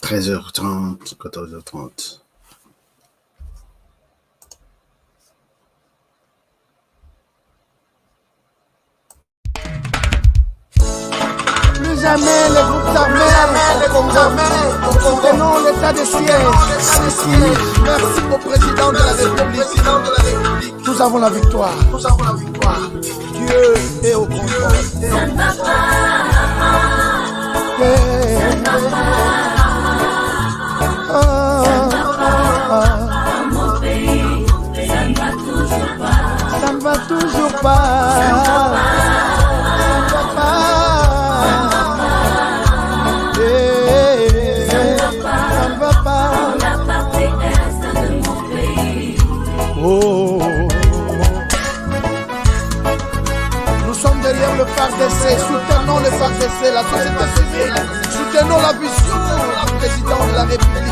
13h30, 14h30. Plus jamais les groupes armés soutenons l'état de siège. Merci au président de la République. Nous avons la victoire. Dieu est au contrôle. Ça ne va pas. Ça ne va pas. Dans mon pays, ça ne va toujours pas. Ça ne va toujours pas. Ça ne va pas. Ça ne va pas. La partie est de mon pays. Oh. Nous sommes derrière le FARDC, soutenons le FARDC, la société civile, soutenons la vision du président de la République.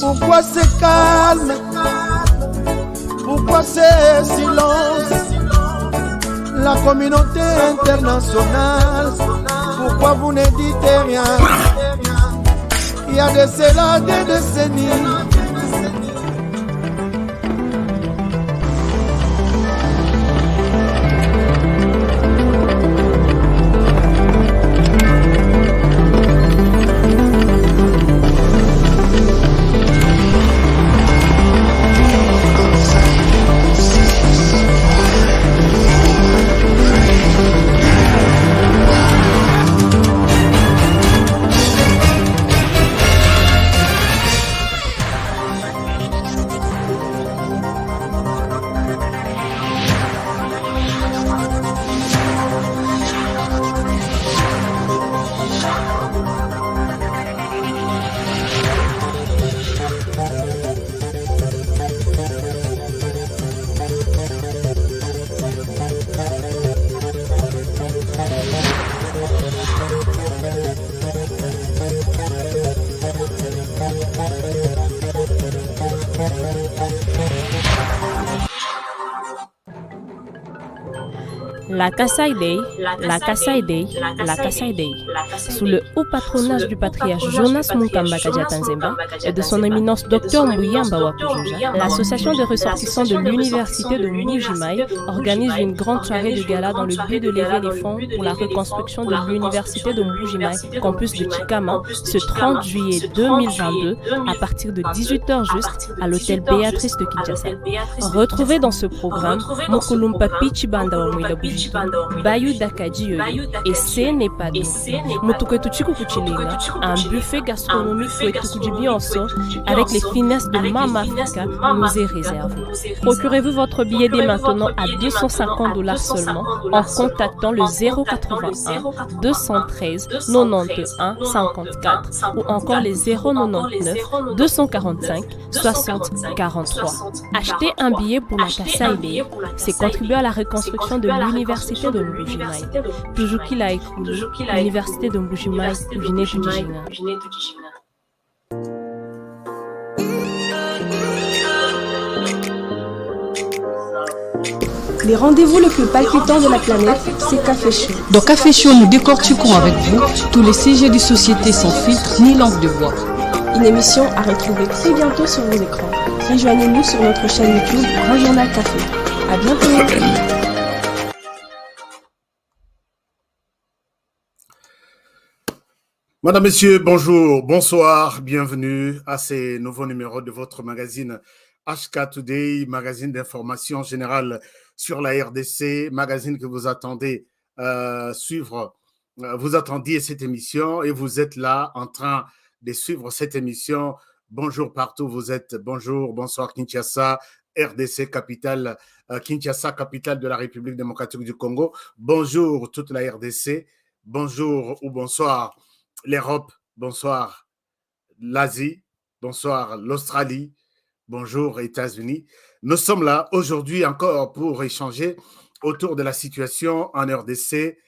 Pourquoi c'est calme? Pourquoi c'est silence? La communauté internationale, pourquoi vous ne dites rien? Il y a de cela des décennies. La Kassaïdei, la Kassaïdei, la Kassaïdei, sous le haut patronage du patriarche Jonas Munkamba Kadiatanzemba et de son éminence Dr Muyamba Wapujoja, l'association des ressortissants de l'université de Mbujimaï organise une grande soirée de gala dans le but de lever les fonds pour la reconstruction de l'université de Mbujimaï, campus de Chikama, ce 30 juillet 2022 à partir de 18h juste à l'hôtel Béatrice de Kinshasa. Retrouvez dans ce programme Mokulumpa Pichibanda Wamwilabuji, Bayou Dakaji et ce n'est pas tout. Mutuketuchiku Kuchilinga, un buffet gastronomique pour Etukujibionso avec les finesses de Mama Africa nous est réservé. Procurez-vous votre billet dès maintenant à $250 seulement en contactant le 081 213 91 54 ou encore les 099 245 60 43. Acheter un billet pour la Kassaïdei, c'est contribuer à la reconstruction de l'université de Mbujimaï. Toujours qu'il a écoulé, l'université de Mbujimaï, Ujine Tudijina. Les rendez-vous les plus palpitants de la planète, c'est Café Show. Dans Café Show, nous décortiquons avec vous tous les sujets de société sans filtre ni langue de bois. Une émission à retrouver très bientôt sur vos écrans. Rejoignez-nous sur notre chaîne YouTube Grand Journal Café. À bientôt. Madame, Messieurs, bonjour, bonsoir, bienvenue à ces nouveaux numéros de votre magazine HK Today, magazine d'information générale sur la RDC, magazine que vous attendez suivre. Vous attendiez cette émission et vous êtes là en train de suivre cette émission. Bonjour partout où vous êtes, bonjour, bonsoir Kinshasa, RDC capitale, Kinshasa capitale de la République démocratique du Congo. Bonjour toute la RDC, bonjour ou bonsoir l'Europe, bonsoir l'Asie, bonsoir l'Australie, bonjour États-Unis. Nous sommes là aujourd'hui encore pour échanger autour de la situation en RDC.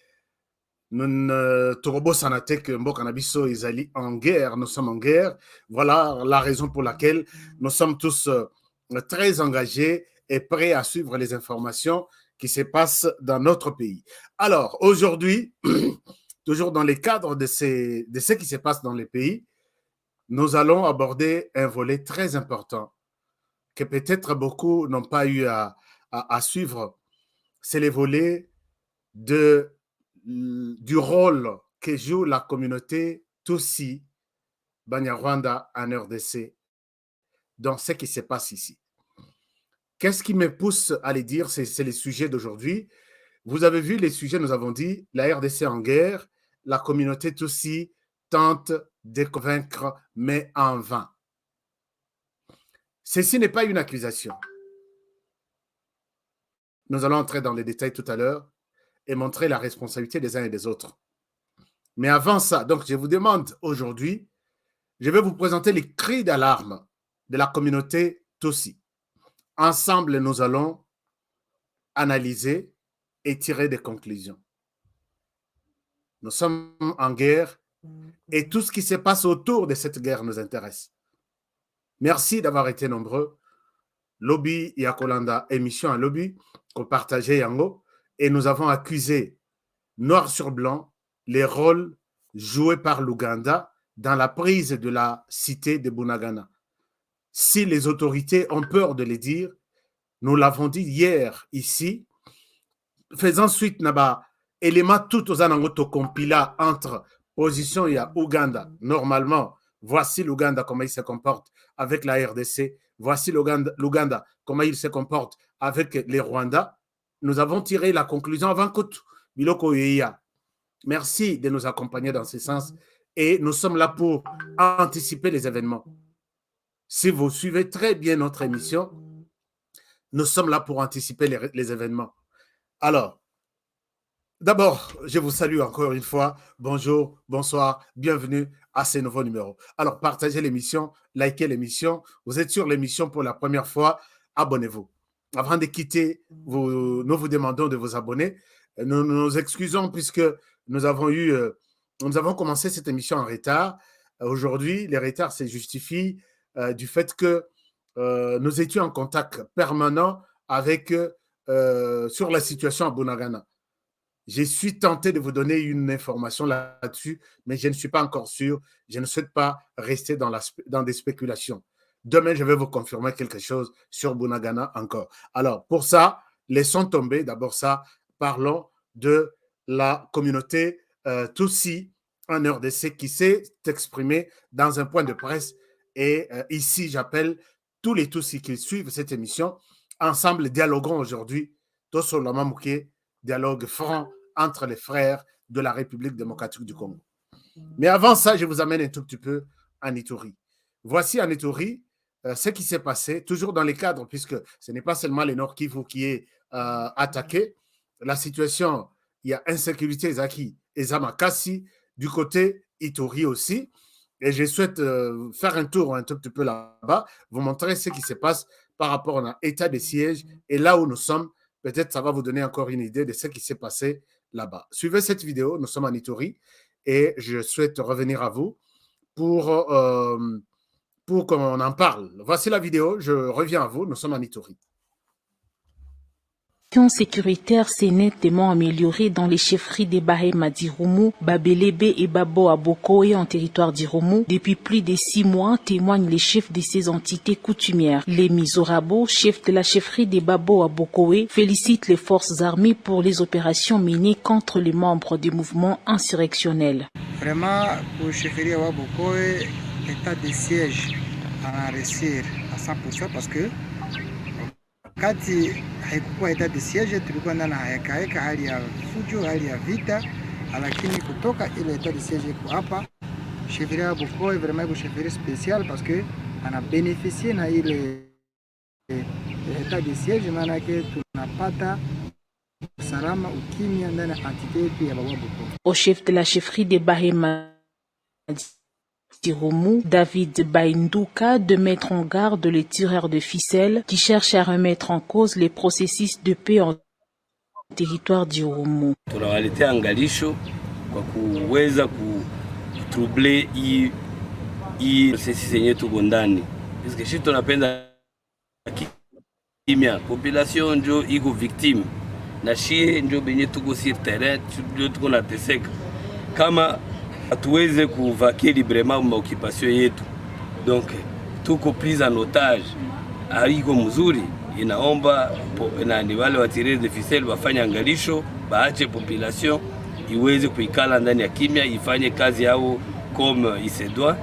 Torobo Sanatek Mbokanabiso Izali en guerre, nous sommes en guerre. Voilà la raison pour laquelle nous sommes tous très engagés et prêts à suivre les informations qui se passent dans notre pays. Alors aujourd'hui, toujours dans les cadres de ce qui se passe dans les pays, nous allons aborder un volet très important que peut-être beaucoup n'ont pas eu à suivre. C'est le volet du rôle que joue la communauté Tutsi Banyarwanda en RDC dans ce qui se passe ici. Qu'est-ce qui me pousse à les dire? C'est les sujets d'aujourd'hui. Vous avez vu les sujets, nous avons dit, la RDC en guerre, la communauté Tutsi tente de convaincre, mais en vain. Ceci n'est pas une accusation. Nous allons entrer dans les détails tout à l'heure et montrer la responsabilité des uns et des autres. Mais avant ça, donc je vous demande aujourd'hui, je vais vous présenter les cris d'alarme de la communauté Tutsi. Ensemble, nous allons analyser et tirer des conclusions. Nous sommes en guerre et tout ce qui se passe autour de cette guerre nous intéresse. Merci d'avoir été nombreux. Lobby Yakolanda, émission à Lobby, qu'on partageait Yango, et nous avons accusé noir sur blanc les rôles joués par l'Ouganda dans la prise de la cité de Bunagana. Si les autorités ont peur de les dire, nous l'avons dit hier ici, faisant suite naba élément tout aux anangoto compila entre position et Ouganda. Normalement, voici l'Ouganda comment il se comporte avec la RDC, voici l'Ouganda comment il se comporte avec les Rwandais. Nous avons tiré la conclusion avant que Biloko Yeya. Merci de nous accompagner dans ce sens et nous sommes là pour anticiper les événements. Si vous suivez très bien notre émission, nous sommes là pour anticiper les événements. Alors, d'abord, je vous salue encore une fois. Bonjour, bonsoir, bienvenue à ce nouveau numéro. Alors, partagez l'émission, likez l'émission. Vous êtes sur l'émission pour la première fois, abonnez-vous. Avant de quitter, nous vous demandons de vous abonner. Nous nous excusons puisque nous avons commencé cette émission en retard. Aujourd'hui, les retards se justifient du fait que nous étions en contact permanent avec sur la situation à Bunagana. Je suis tenté de vous donner une information là-dessus, mais je ne suis pas encore sûr. Je ne souhaite pas rester dans des spéculations. Demain, je vais vous confirmer quelque chose sur Bunagana encore. Alors, pour ça, laissons tomber d'abord ça. Parlons de la communauté Tutsi en RDC qui s'est exprimée dans un point de presse. Et ici, j'appelle tous les Tutsis qui suivent cette émission. Ensemble, dialoguons aujourd'hui. Tosolama Mouké, dialogue franc entre les frères de la République démocratique du Congo. Mais avant ça, je vous amène un tout petit peu en Ituri. Voici en Ituri ce qui s'est passé, toujours dans les cadres, puisque ce n'est pas seulement le Nord Kivu qui est attaqué. La situation, il y a insécurité Zaki et Zamakasi, du côté Ituri aussi. Et je souhaite faire un tour un tout petit peu là-bas, vous montrer ce qui se passe par rapport à l'état de siège et là où nous sommes. Peut-être ça va vous donner encore une idée de ce qui s'est passé là-bas. Suivez cette vidéo, nous sommes en Ituri et je souhaite revenir à vous pour qu'on en parle. Voici la vidéo, je reviens à vous, nous sommes en Ituri. La situation sécuritaire s'est nettement améliorée dans les chefferies des Bahema d'Irumu, Babelebe et Babo à Bokoé en territoire d'Irumu. Depuis plus de 6 mois, témoignent les chefs de ces entités coutumières. Les Mizorabo, chef de la chefferie des Babo à Bokoé, félicitent les forces armées pour les opérations menées contre les membres du mouvement insurrectionnel. Vraiment, pour chefferie à Bokoé, l'état de siège en réussir à 100% parce que kati haikuwa état de siège, tulikuwa ndani heka hali ya fujo, hali ya vita, lakini kutoka ile état de siège iko hapa chefferie ya Bokoé vraiment iko chefferie spécial parce que ana bénéficié na ile état de siège, maana yake tunapata salama ukimya ndani ya entité yetu ya Babo Bokoé. Au chef de la chefferie des Bahema d'Irumu, David Bainduka, de mettre en garde les tireurs de ficelles qui cherchent à remettre en cause les processus de paix en territoire d'Irumu. Tunawaletea angalisho kwa kuweza kutrouble hii processus yenye tuko ndani. Parce que sisi tunapenda kimya, population ndio iko victime na shie ndio benye tuko sur terrain, ndio tuko nateseka. kama hatuweze kuvakie librement maoccupation yetu, donc tuko prise en otage, haiko mzuri. Inaomba nani wale watiriri de ficelle wafanye angalisho, baache population iweze kuikala ndani ya kimya, ifanye kazi yao comme il se doit.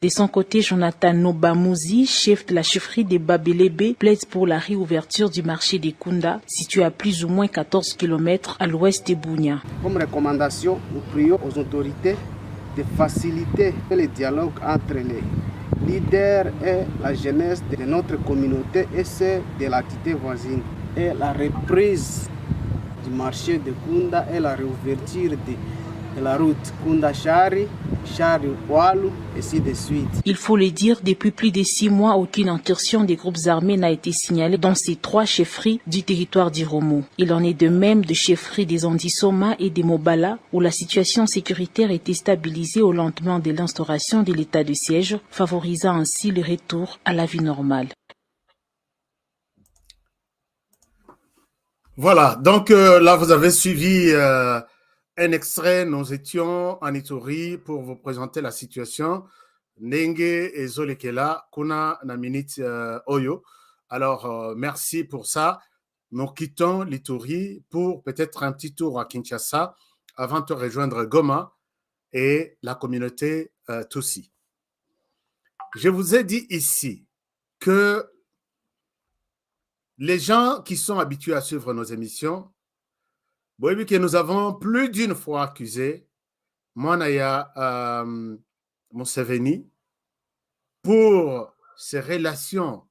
De son côté, Jonathan Nobamouzi, chef de la chefferie des Babelebe, plaide pour la réouverture du marché des Kunda, situé à plus ou moins 14 km à l'ouest de Bunia. Comme recommandation, nous prions aux autorités de faciliter le dialogue entre les leaders et la jeunesse de notre communauté et celle de l'activité voisine. Et la reprise du marché de Kunda et la réouverture de la route Kunda-Chari, Chari-Walu, et ainsi de suite. Il faut le dire, depuis plus de 6 mois, aucune incursion des groupes armés n'a été signalée dans ces 3 chefferies du territoire d'Iromo. Il en est de même de chefferies des Andisoma et des Mobala, où la situation sécuritaire était stabilisée au lendemain de l'instauration de l'état de siège, favorisant ainsi le retour à la vie normale. Voilà, donc là vous avez suivi un extrait. Nous étions en Ituri pour vous présenter la situation. Nenge et Zolekela, Kuna na minute Oyo. Alors, merci pour ça. Nous quittons l'Ituri pour peut-être un petit tour à Kinshasa avant de rejoindre Goma et la communauté Tutsi. Je vous ai dit ici que les gens qui sont habitués à suivre nos émissions, vous voyez que nous avons plus d'une fois accusé Mwanaya Museveni pour ses relations.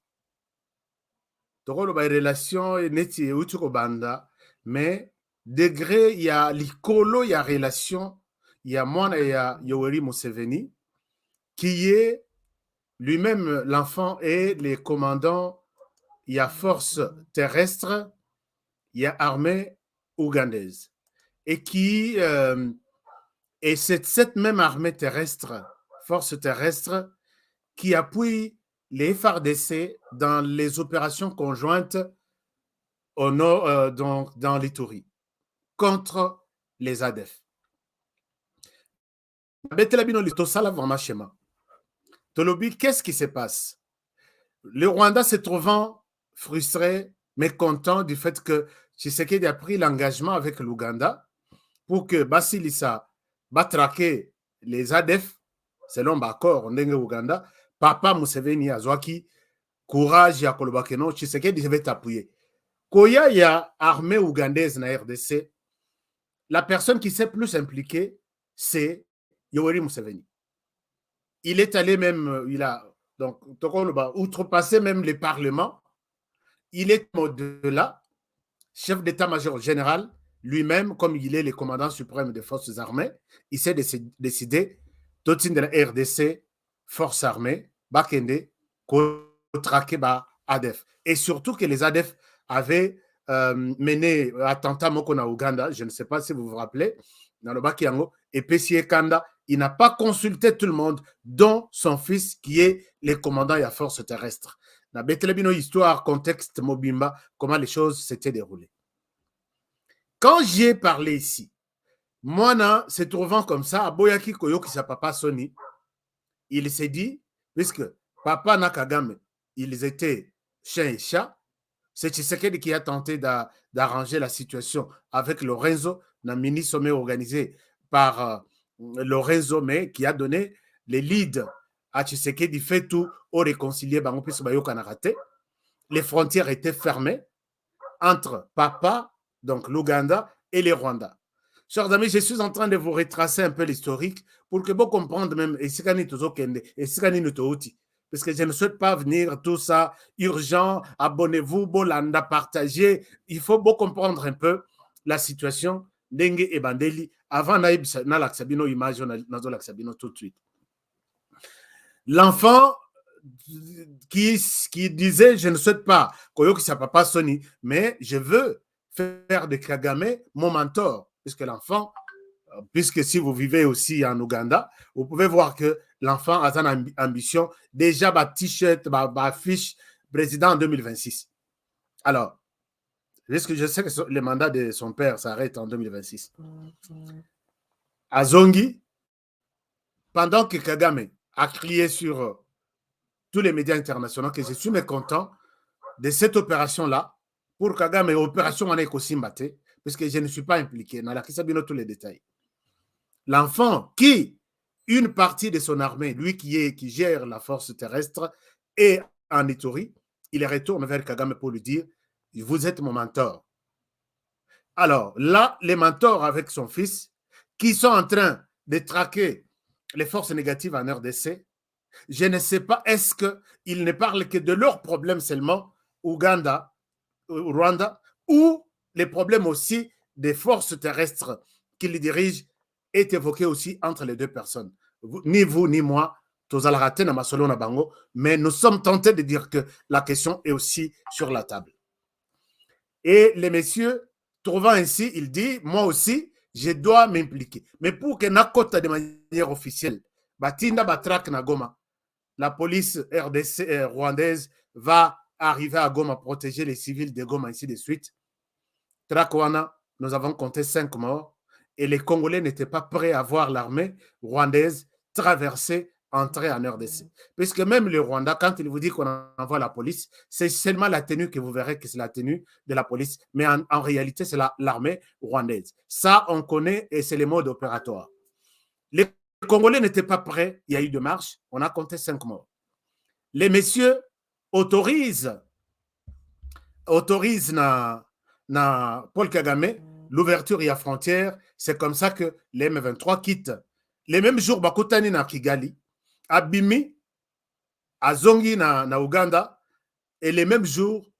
Mais degré, il y a l'icolo, il y a relation, il y a Mwanaya Yoweri Museveni, qui est lui-même l'enfant et les commandants. Il y a force terrestre, il y a armée ougandaise. Et c'est cette même armée terrestre, force terrestre, qui appuie les FARDC dans les opérations conjointes au nord, dans l'Ituri, contre les ADF. Qu'est-ce qui se passe? Le Rwanda se trouvant frustré, mécontent du fait que Tshisekedi a pris l'engagement avec l'Ouganda pour que Basilisa va traquer les ADF, selon l'accord Ndenge Ouganda. Papa Museveni Azwaki, courage ya Kolobakeno, Tshisekedi devait t'appuyer. Koya ya armée ougandaise na RDC, la personne qui s'est plus impliquée, c'est Yoweri Museveni. Il est allé même, il a donc outrepassé même les parlements. Il est au-delà, chef d'état-major général, lui-même, comme il est le commandant suprême des forces armées, il s'est décidé, tout de la RDC, forces armées, Bakende, traquer ADF. Et surtout que les ADF avaient mené attentat Mokona Ouganda, je ne sais pas si vous vous rappelez, dans le Bakiango, et Pessie Kanda, il n'a pas consulté tout le monde, dont son fils qui est le commandant de la force terrestre. Na Betelebino histoire, contexte Mobimba, comment les choses s'étaient déroulées. Quand j'ai parlé ici, Mwana se trouvant comme ça, à Boyaki Koyoki sa papa Sony, il s'est dit, puisque papa Nakagame, ils étaient chien et chat, c'est Tshisekedi qui a tenté d'arranger la situation avec Lorenzo, un mini-sommet organisé par Lorenzo, mais qui a donné les leads à Tshisekedi, fait tout au réconcilier, les frontières étaient fermées entre papa, donc l'Ouganda, et les Rwanda. Chers amis, je suis en train de vous retracer un peu l'historique pour que vous compreniez même parce que je ne souhaite pas venir tout ça urgent, abonnez-vous, bolanda, partagez. Il faut beaucoup comprendre un peu la situation d'Enge et Bandeli avant na l'axabino image nazo l'axabino tout de suite. L'enfant qui disait je ne souhaite pas Koyoki sa papa Sony, mais je veux faire de Kagame mon mentor, puisque l'enfant, puisque si vous vivez aussi en Ouganda, vous pouvez voir que l'enfant a une ambition, déjà t-shirt, affiche président en 2026. Alors, puisque je sais que le mandat de son père s'arrête en 2026. à Zongi, pendant que Kagame a crié sur tous les médias internationaux que je suis mécontent de cette opération-là, pour Kagame, opération Maneko-Simbate, puisque je ne suis pas impliqué. Dans la tous les détails. L'enfant qui, une partie de son armée, lui qui gère la force terrestre, est en Ituri, il retourne vers Kagame pour lui dire « Vous êtes mon mentor ». Alors là, les mentors avec son fils, qui sont en train de traquer les forces négatives en RDC, je ne sais pas, est-ce qu'ils ne parlent que de leurs problèmes seulement, Ouganda, Rwanda, ou les problèmes aussi des forces terrestres qui les dirigent est évoqué aussi entre les deux personnes. Ni vous, ni moi, mais nous sommes tentés de dire que la question est aussi sur la table. Et les messieurs, trouvant ainsi, il dit, moi aussi, je dois m'impliquer. Mais pour que Nakota de manière officielle, Batinda Batrak Nagoma, la police RDC rwandaise va arriver à Goma protéger les civils de Goma, ainsi de suite. Trakwana, nous avons compté 5 morts et les Congolais n'étaient pas prêts à voir l'armée rwandaise traverser, entrer en RDC. Puisque même le Rwanda, quand il vous dit qu'on envoie la police, c'est seulement la tenue que vous verrez que c'est la tenue de la police, mais en réalité, c'est l'armée rwandaise. Ça, on connaît et c'est le mode opératoire. Les Congolais n'étaient pas prêts, il y a eu de marche, on a compté 5 morts. Les messieurs autorisent Paul Kagame l'ouverture et la frontière. C'est comme ça que les M23 quittent. Les mêmes jours, Bakotani na Kigali, à Bimi, à Zongi na Ouganda, et les mêmes jours,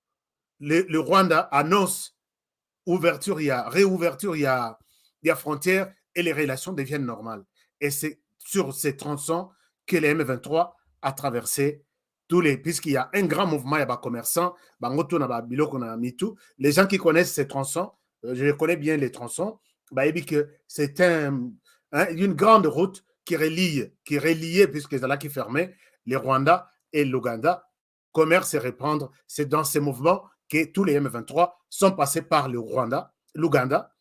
le Rwanda annonce ouverture, réouverture, il y a frontières et les relations deviennent normales. Et c'est sur ces tronçons que les M23 a traversé puisqu'il y a un grand mouvement, il y a des commerçants, les gens qui connaissent ces tronçons, je connais bien les tronçons, c'est une grande route qui reliait, puisque c'est là qui fermait les Rwanda et l'Ouganda, commerce et répandre. C'est dans ces mouvements que tous les M23 sont passés par le Rwanda, l'Ouganda,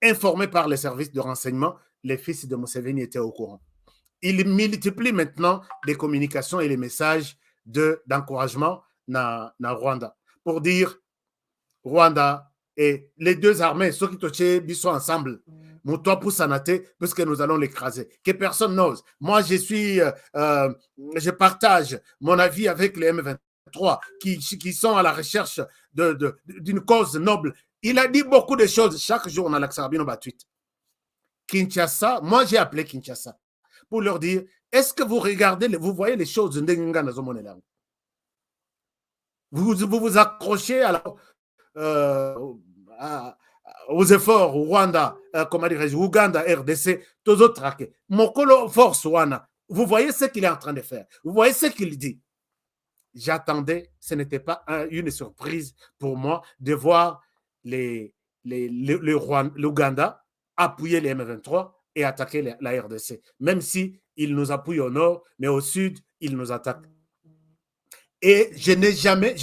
informés par les services de renseignement, les fils de Museveni étaient au courant. Il multiplie maintenant les communications et les messages d'encouragement dans Rwanda pour dire Rwanda et les deux armées, ceux qui sont ensemble, puisque nous allons l'écraser, que personne n'ose. Moi, je partage mon avis avec les M23 qui sont à la recherche d'une cause noble. Il a dit beaucoup de choses. Chaque jour, on a l'Axarabino Batuit. Kinshasa, moi j'ai appelé Kinshasa pour leur dire, est-ce que vous regardez, vous voyez les choses vous accrochez aux efforts au Rwanda, comment dirais-je, Ouganda, RDC, tous autres traqués. Mokolo Force Wana, vous voyez ce qu'il est en train de faire. Vous voyez ce qu'il dit. J'attendais, ce n'était pas une surprise pour moi de voir l'Ouganda appuyer les M23 et attaquer la RDC. Même si ils nous appuient au nord, mais au sud, ils nous attaquent. Et je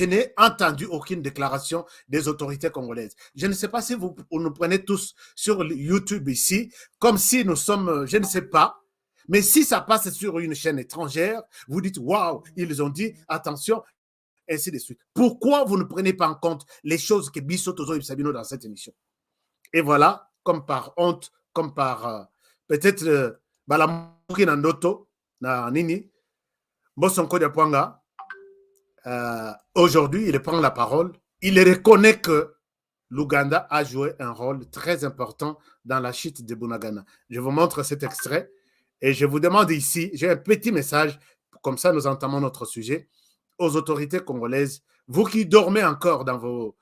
n'ai entendu aucune déclaration des autorités congolaises. Je ne sais pas si vous nous prenez tous sur YouTube ici, comme si nous sommes, je ne sais pas, mais si ça passe sur une chaîne étrangère, vous dites, waouh, ils ont dit, attention, ainsi de suite. Pourquoi vous ne prenez pas en compte les choses que Bissot Tozo et Sabino dans cette émission? Et voilà, comme par honte, comme par peut-être Balamuki Nandoto, na Nini, Bosonko de Pwanga, aujourd'hui, il prend la parole. Il reconnaît que l'Ouganda a joué un rôle très important dans la chute de Bunagana. Je vous montre cet extrait et je vous demande ici, j'ai un petit message, comme ça nous entamons notre sujet, aux autorités congolaises, vous qui dormez encore dans vos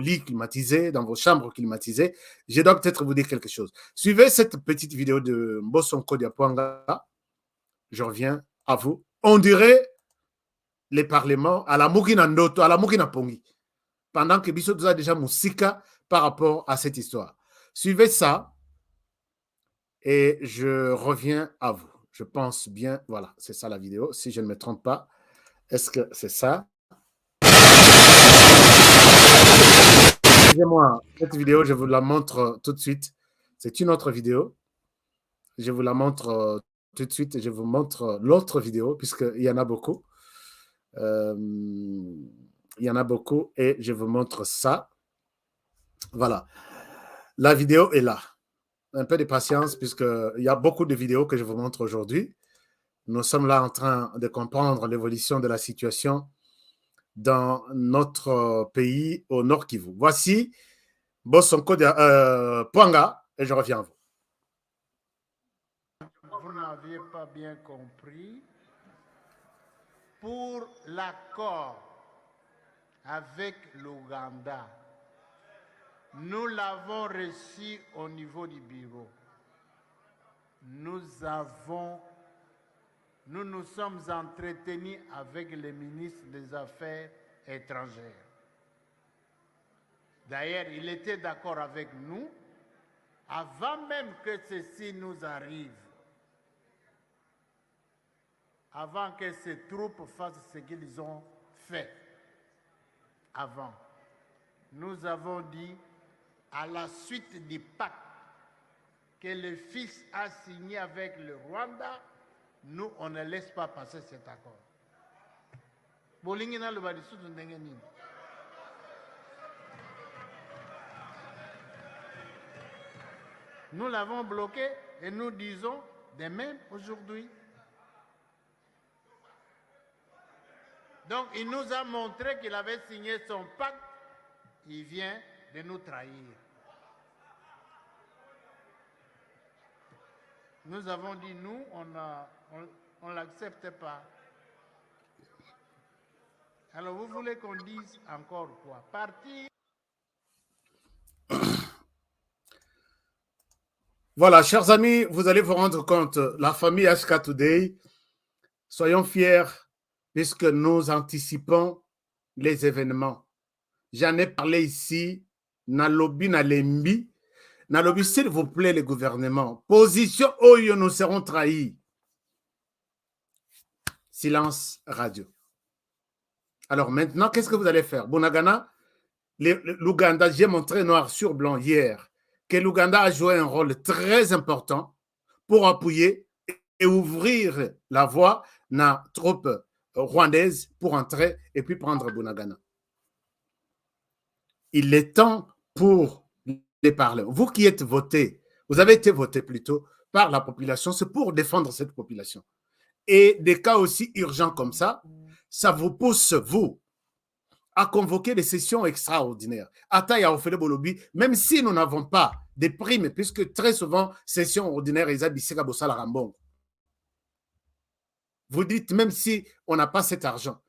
lits climatisés, dans vos chambres climatisées, je dois peut-être vous dire quelque chose. Suivez cette petite vidéo de Mbosonko Diapwanga. Je reviens à vous. On dirait les parlements à la Mugina Ndoto, à la Mugina Pongi, pendant que Bissot a déjà Moussika par rapport à cette histoire. Suivez ça et je reviens à vous. Je pense bien, voilà, c'est ça la vidéo, si je ne me trompe pas. Est-ce que c'est ça? Excusez-moi, cette vidéo, je vous la montre tout de suite. C'est une autre vidéo. Je vous la montre tout de suite et je vous montre l'autre vidéo, puisqu'il y en a beaucoup. Il y en a beaucoup et je vous montre ça. Voilà. La vidéo est là. Un peu de patience, puisqu'il y a beaucoup de vidéos que je vous montre aujourd'hui. Nous sommes là en train de comprendre l'évolution de la situation dans notre pays au Nord Kivu. Voici Bossonko Pwanga et je reviens à vous. Vous n'aviez pas bien compris. Pour l'accord avec l'Ouganda, nous l'avons reçu au niveau du bureau. Nous nous sommes entretenus avec le ministre des Affaires étrangères. D'ailleurs, il était d'accord avec nous avant même que ceci nous arrive. Avant que ces troupes fassent ce qu'ils ont fait. Avant. Nous avons dit, à la suite du pacte que le fils a signé avec le Rwanda, nous, on ne laisse pas passer cet accord. Nous l'avons bloqué et nous disons de même aujourd'hui. Donc, il nous a montré qu'il avait signé son pacte. Il vient de nous trahir. Nous avons dit, nous, on ne l'accepte pas. Alors, vous voulez qu'on dise encore quoi? Partir. Voilà, chers amis, vous allez vous rendre compte, la famille HK Today, soyons fiers puisque nous anticipons les événements. J'en ai parlé ici, Nalobi Nalembi, Nalobi, s'il vous plaît, les gouvernements, position où nous serons trahis. Silence radio. Alors maintenant, qu'est-ce que vous allez faire? Bunagana, l'Ouganda, j'ai montré noir sur blanc hier que l'Ouganda a joué un rôle très important pour appuyer et ouvrir la voie na troupe rwandaise pour entrer et puis prendre Bunagana. Il est temps pour les parler. Vous qui êtes votés, vous avez été votés plutôt par la population, c'est pour défendre cette population. Et des cas aussi urgents comme ça, ça vous pousse, vous, à convoquer des sessions extraordinaires. Ataya Ofele Bolobi, même si nous n'avons pas des primes, puisque très souvent, sessions ordinaires, vous dites, même si on n'a pas cet argent,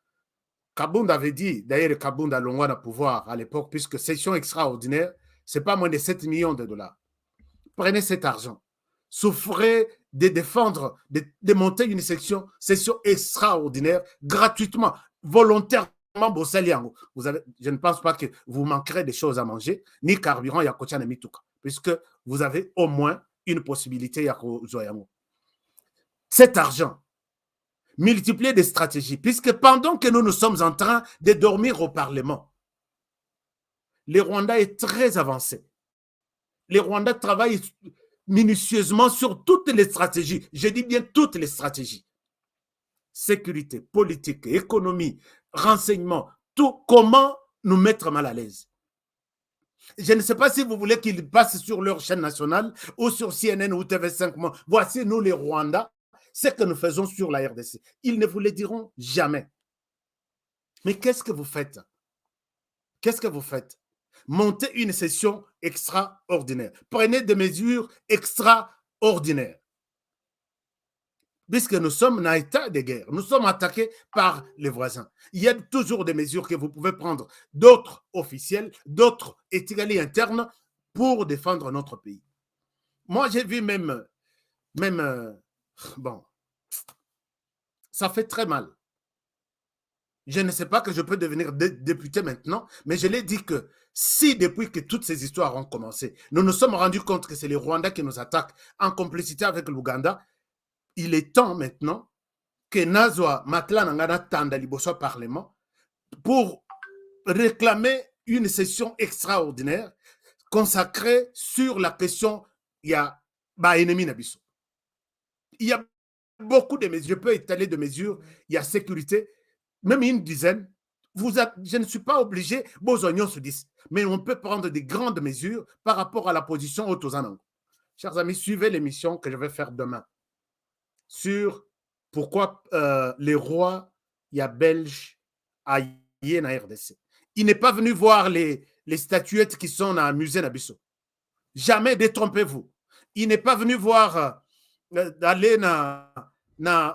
Kabound avait dit, d'ailleurs, Kabound a Longwa pouvoir à l'époque, puisque session extraordinaire, ce n'est pas moins de 7 millions de dollars. Prenez cet argent. Souffrez de défendre, de monter une session extraordinaire gratuitement, volontairement. Vous avez, je ne pense pas que vous manquerez des choses à manger, ni carburant, puisque vous avez au moins une possibilité. Cet argent, multiplier des stratégies, puisque pendant que nous sommes en train de dormir au Parlement, le Rwanda est très avancé. Le Rwanda travaille minutieusement sur toutes les stratégies. Je dis bien toutes les stratégies. Sécurité, politique, économie, renseignement, tout, comment nous mettre mal à l'aise. Je ne sais pas si vous voulez qu'ils passent sur leur chaîne nationale ou sur CNN ou TV5. Voici nous les Rwandais, ce que nous faisons sur la RDC. Ils ne vous le diront jamais. Mais qu'est-ce que vous faites? Qu'est-ce que vous faites? Montez une session extraordinaire. Prenez des mesures extraordinaires. Puisque nous sommes en état de guerre, nous sommes attaqués par les voisins. Il y a toujours des mesures que vous pouvez prendre, d'autres officiels, d'autres étiquetés internes pour défendre notre pays. Moi, j'ai vu même bon, ça fait très mal. Je ne sais pas que je peux devenir député maintenant, mais je l'ai dit que si depuis que toutes ces histoires ont commencé, nous nous sommes rendus compte que c'est les Rwandais qui nous attaquent en complicité avec l'Ouganda, il est temps maintenant que Nazwa Matla Nangana Tanda Liboso Parlement pour réclamer une session extraordinaire consacrée sur la question il y a ennemi Nabiso. Il y a beaucoup de mesures. Je peux étaler de mesures. Il y a sécurité, même une dizaine. Je ne suis pas obligé, vos oignons se disent, mais on peut prendre des grandes mesures par rapport à la position Otozanango. Chers amis, suivez l'émission que je vais faire demain sur pourquoi les rois, il y a Belges à la RDC. Il n'est pas venu voir les statuettes qui sont dans le musée Nabiso. Jamais, détrompez-vous. Il n'est pas venu voir d'aller dans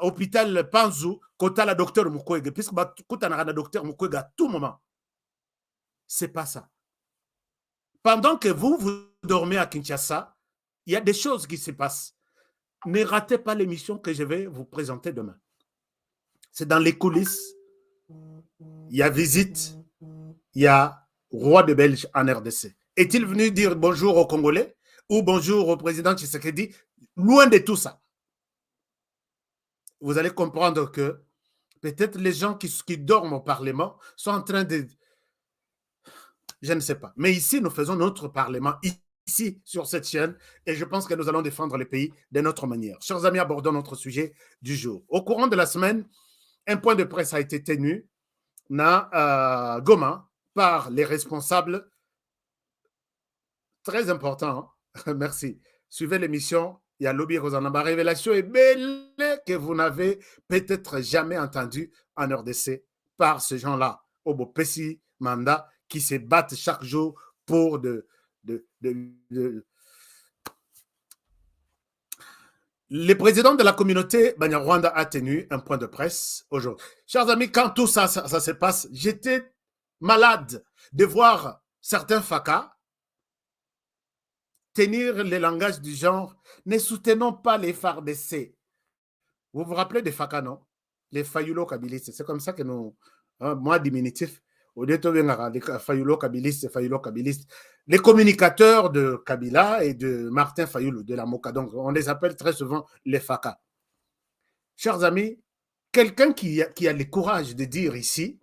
l'hôpital Panzu côté la docteur Mukwege, puisque côté la docteur Mukwege à tout moment. C'est pas ça. Pendant que vous dormez à Kinshasa, il y a des choses qui se passent. Ne ratez pas l'émission que je vais vous présenter demain. C'est dans les coulisses. Il y a visite. Il y a roi de Belge en RDC. Est-il venu dire bonjour aux Congolais ou bonjour au président Tshisekedi? Loin de tout ça. Vous allez comprendre que peut-être les gens qui dorment au Parlement sont en train de... Je ne sais pas. Mais ici, nous faisons notre Parlement, ici, sur cette chaîne, et je pense que nous allons défendre le pays de notre manière. Chers amis, abordons notre sujet du jour. Au courant de la semaine, un point de presse a été tenu à Goma par les responsables. Très important. Hein? Merci. Suivez l'émission. Il y a Lobby Rosanamba. Révélation est belle que vous n'avez peut-être jamais entendu en RDC par ces gens-là, au Bopessi, Manda, qui se battent chaque jour pour Le président de la communauté Banyarwanda a tenu un point de presse aujourd'hui. Chers amis, quand tout ça se passe, j'étais malade de voir certains FACA tenir le langage du genre « Ne soutenons pas les FARDC ». Vous vous rappelez des FACA, non? Les Fayoulo-Kabilistes. C'est comme ça que nous, moi diminutif, au lieu de les Fayoulo-Kabilistes, les communicateurs de Kabila et de Martin Fayoulou, de la Moka. Donc, on les appelle très souvent les FACA. Chers amis, quelqu'un qui a le courage de dire ici,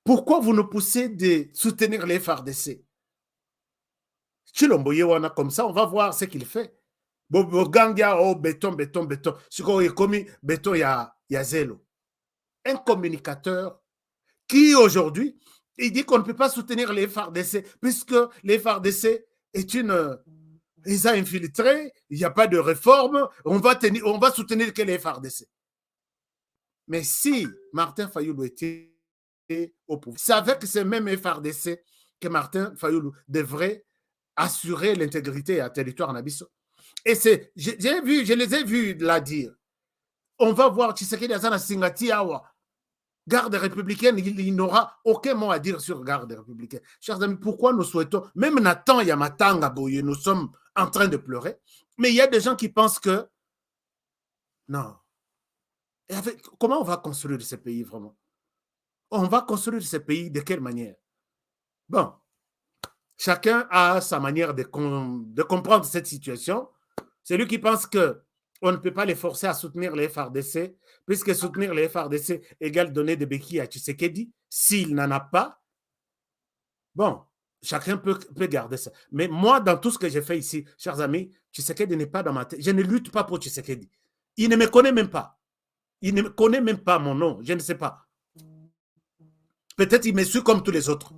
pourquoi vous nous poussez de soutenir les FARDC? Comme ça, on va voir ce qu'il fait. Bogangia, oh, béton. Ce qu'on est commis, béton, il y a zélo. Un communicateur qui, aujourd'hui, il dit qu'on ne peut pas soutenir les FARDC, puisque les FARDC est ils ont infiltré, il n'y a pas de réforme, on va soutenir que les FARDC. Mais si Martin Fayoulou était au pouvoir, c'est avec ces mêmes FARDC que Martin Fayoulou devrait assurer l'intégrité à territoire en Abisso. Et je les ai vus là dire. On va voir Tshisekedi Azana Singati Awa. Garde républicaine, il n'aura aucun mot à dire sur garde républicaine. Chers amis, pourquoi nous souhaitons, même Nathan Yamatanga Boye, nous sommes en train de pleurer, mais il y a des gens qui pensent que non. Et comment on va construire ce pays vraiment? On va construire ce pays de quelle manière? Bon, chacun a sa manière de comprendre cette situation. Celui qui pense qu'on ne peut pas les forcer à soutenir les FARDC, puisque soutenir les FARDC égale donner des béquilles à Tshisekedi, s'il n'en a pas, bon, chacun peut garder ça. Mais moi, dans tout ce que j'ai fait ici, chers amis, Tshisekedi n'est pas dans ma tête. Je ne lutte pas pour Tshisekedi. Il ne me connaît même pas. Il ne connaît même pas mon nom. Je ne sais pas. Peut-être il me suit comme tous les autres.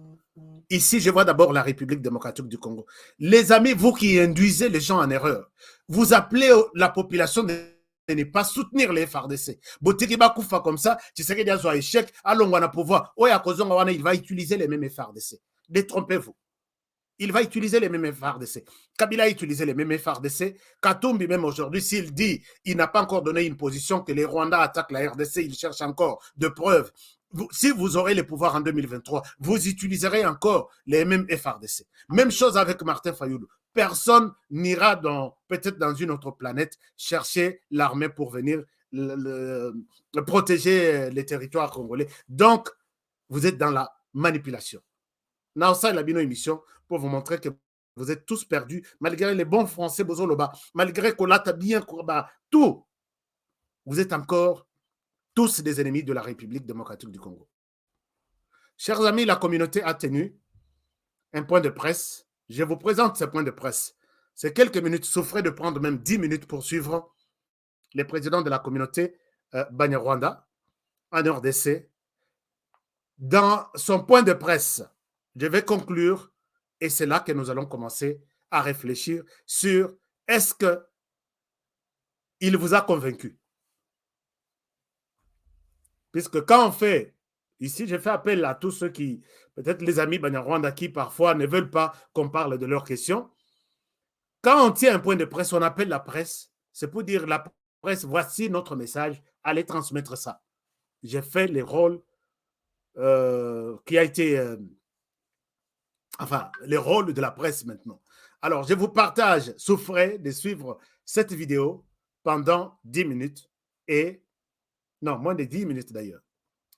Ici, je vois d'abord la République démocratique du Congo. Les amis, vous qui induisez les gens en erreur, vous appelez la population de ne pas soutenir les FARDC. Botiki Bakoufa comme ça, Tshisekedi a son échec, allons on a pouvoir. Il va utiliser les mêmes FARDC. Détrompez-vous. Il va utiliser les mêmes FARDC. Kabila a utilisé les mêmes FARDC. Katumbi, même aujourd'hui, s'il dit il n'a pas encore donné une position que les Rwandais attaquent la RDC, il cherche encore de preuves. Si vous aurez le pouvoir en 2023, vous utiliserez encore les mêmes FARDC. Même chose avec Martin Fayoulou. Personne n'ira peut-être dans une autre planète chercher l'armée pour venir protéger les territoires congolais. Donc, vous êtes dans la manipulation. Naosa et la Bino émission pour vous montrer que vous êtes tous perdus, malgré les bons français, malgré qu'on l'a bien, tout. Vous êtes encore tous des ennemis de la République démocratique du Congo. Chers amis, la communauté a tenu un point de presse. Je vous présente ce point de presse. ces quelques minutes, souffrez de prendre même 10 minutes pour suivre les présidents de la communauté Banyarwanda en RDC. Dans son point de presse, je vais conclure et c'est là que nous allons commencer à réfléchir sur est-ce qu'il vous a convaincu. Puisque quand on fait, ici je fais appel à tous ceux qui, peut-être les amis Banyarwanda qui parfois ne veulent pas qu'on parle de leurs questions. Quand on tient un point de presse, on appelle la presse, c'est pour dire la presse, voici notre message, allez transmettre ça. J'ai fait les rôles qui a été, enfin, les rôles de la presse maintenant. Alors, je vous partage, souffrez de suivre cette vidéo pendant 10 minutes et, non, moins de 10 minutes d'ailleurs.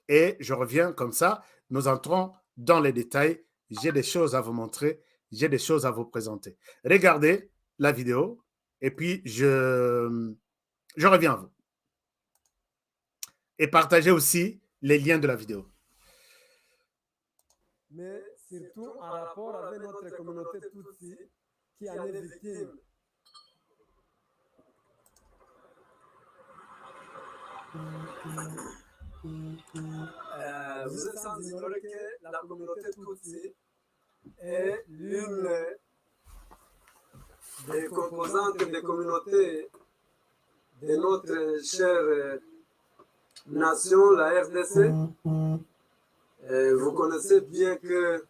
Et je reviens comme ça, nous entrons dans les détails. J'ai des choses à vous montrer, j'ai des choses à vous présenter. Regardez la vidéo et puis je reviens à vous. Et partagez aussi les liens de la vidéo. Mais surtout en rapport avec notre communauté Tutsi qui en est victime. Vous êtes sans ignorer que la communauté Tutsi est l'une des composantes des communautés de notre chère nation, la RDC. Vous connaissez bien que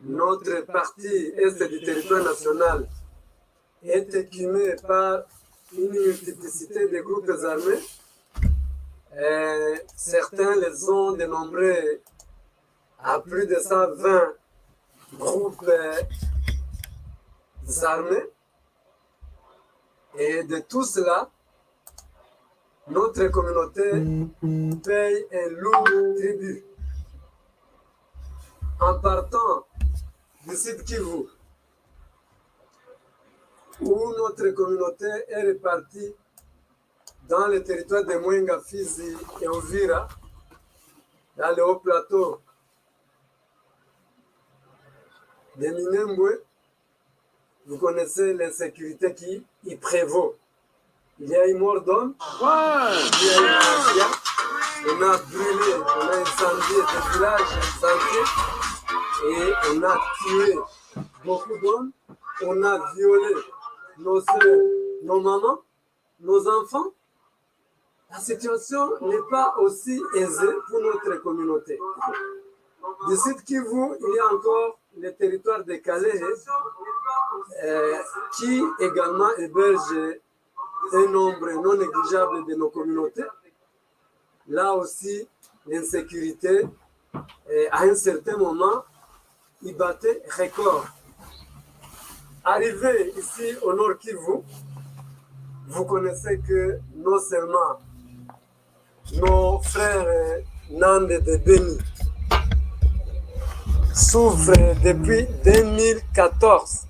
notre partie est du territoire national est écumée par une multiplicité de groupes armés. Certains les ont dénombrés à plus de 120 groupes armés. Et de tout cela, notre communauté paye un lourd tribut. En partant du site Kivu, où notre communauté est répartie dans le territoire de Mwenga, Fizi et Uvira, dans le haut plateau de Minembwe, vous connaissez l'insécurité qui y prévaut. Il y a eu mort d'hommes, il y a eu un on a brûlé, on a incendié des villages entiers et on a tué beaucoup d'hommes, on a violé nos soeurs, nos mamans, nos enfants. La situation n'est pas aussi aisée pour notre communauté. Du sud Kivu, il y a encore le territoire de Calais qui également héberge un nombre non négligeable de nos communautés. Là aussi, l'insécurité, à un certain moment, il battait record. Arrivé ici au Nord Kivu, vous connaissez que non seulement nos frères Nande de Beni souffrent depuis 2014,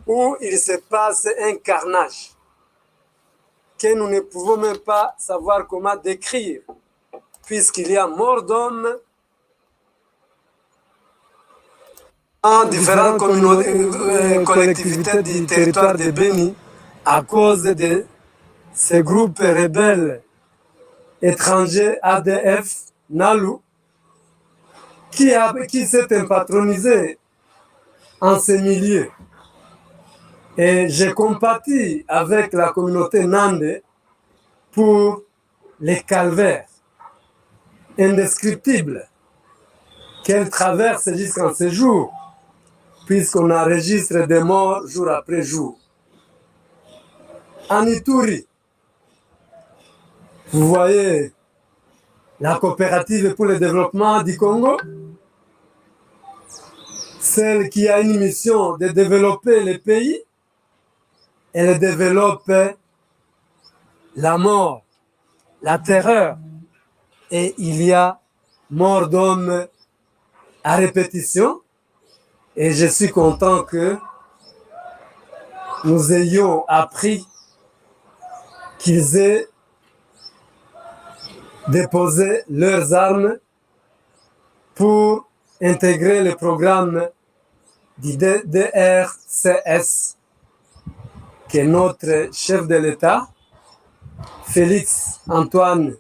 où il se passe un carnage que nous ne pouvons même pas savoir comment décrire, puisqu'il y a mort d'hommes en différentes collectivités du territoire de Beni à cause de ces groupes rebelles étrangers ADF, NALU, qui s'est patronisé en ces milieux. Et j'ai compati avec la communauté Nande pour les calvaires indescriptibles qu'elle traverse jusqu'en ce jour, puisqu'on enregistre des morts jour après jour. En Ituri, vous voyez la coopérative pour le développement du Congo, celle qui a une mission de développer le pays. Elle développe la mort, la terreur, et il y a mort d'hommes à répétition. Et je suis content que nous ayons appris qu'ils aient déposé leurs armes pour intégrer le programme du DRCS que notre chef de l'État, Félix Antoine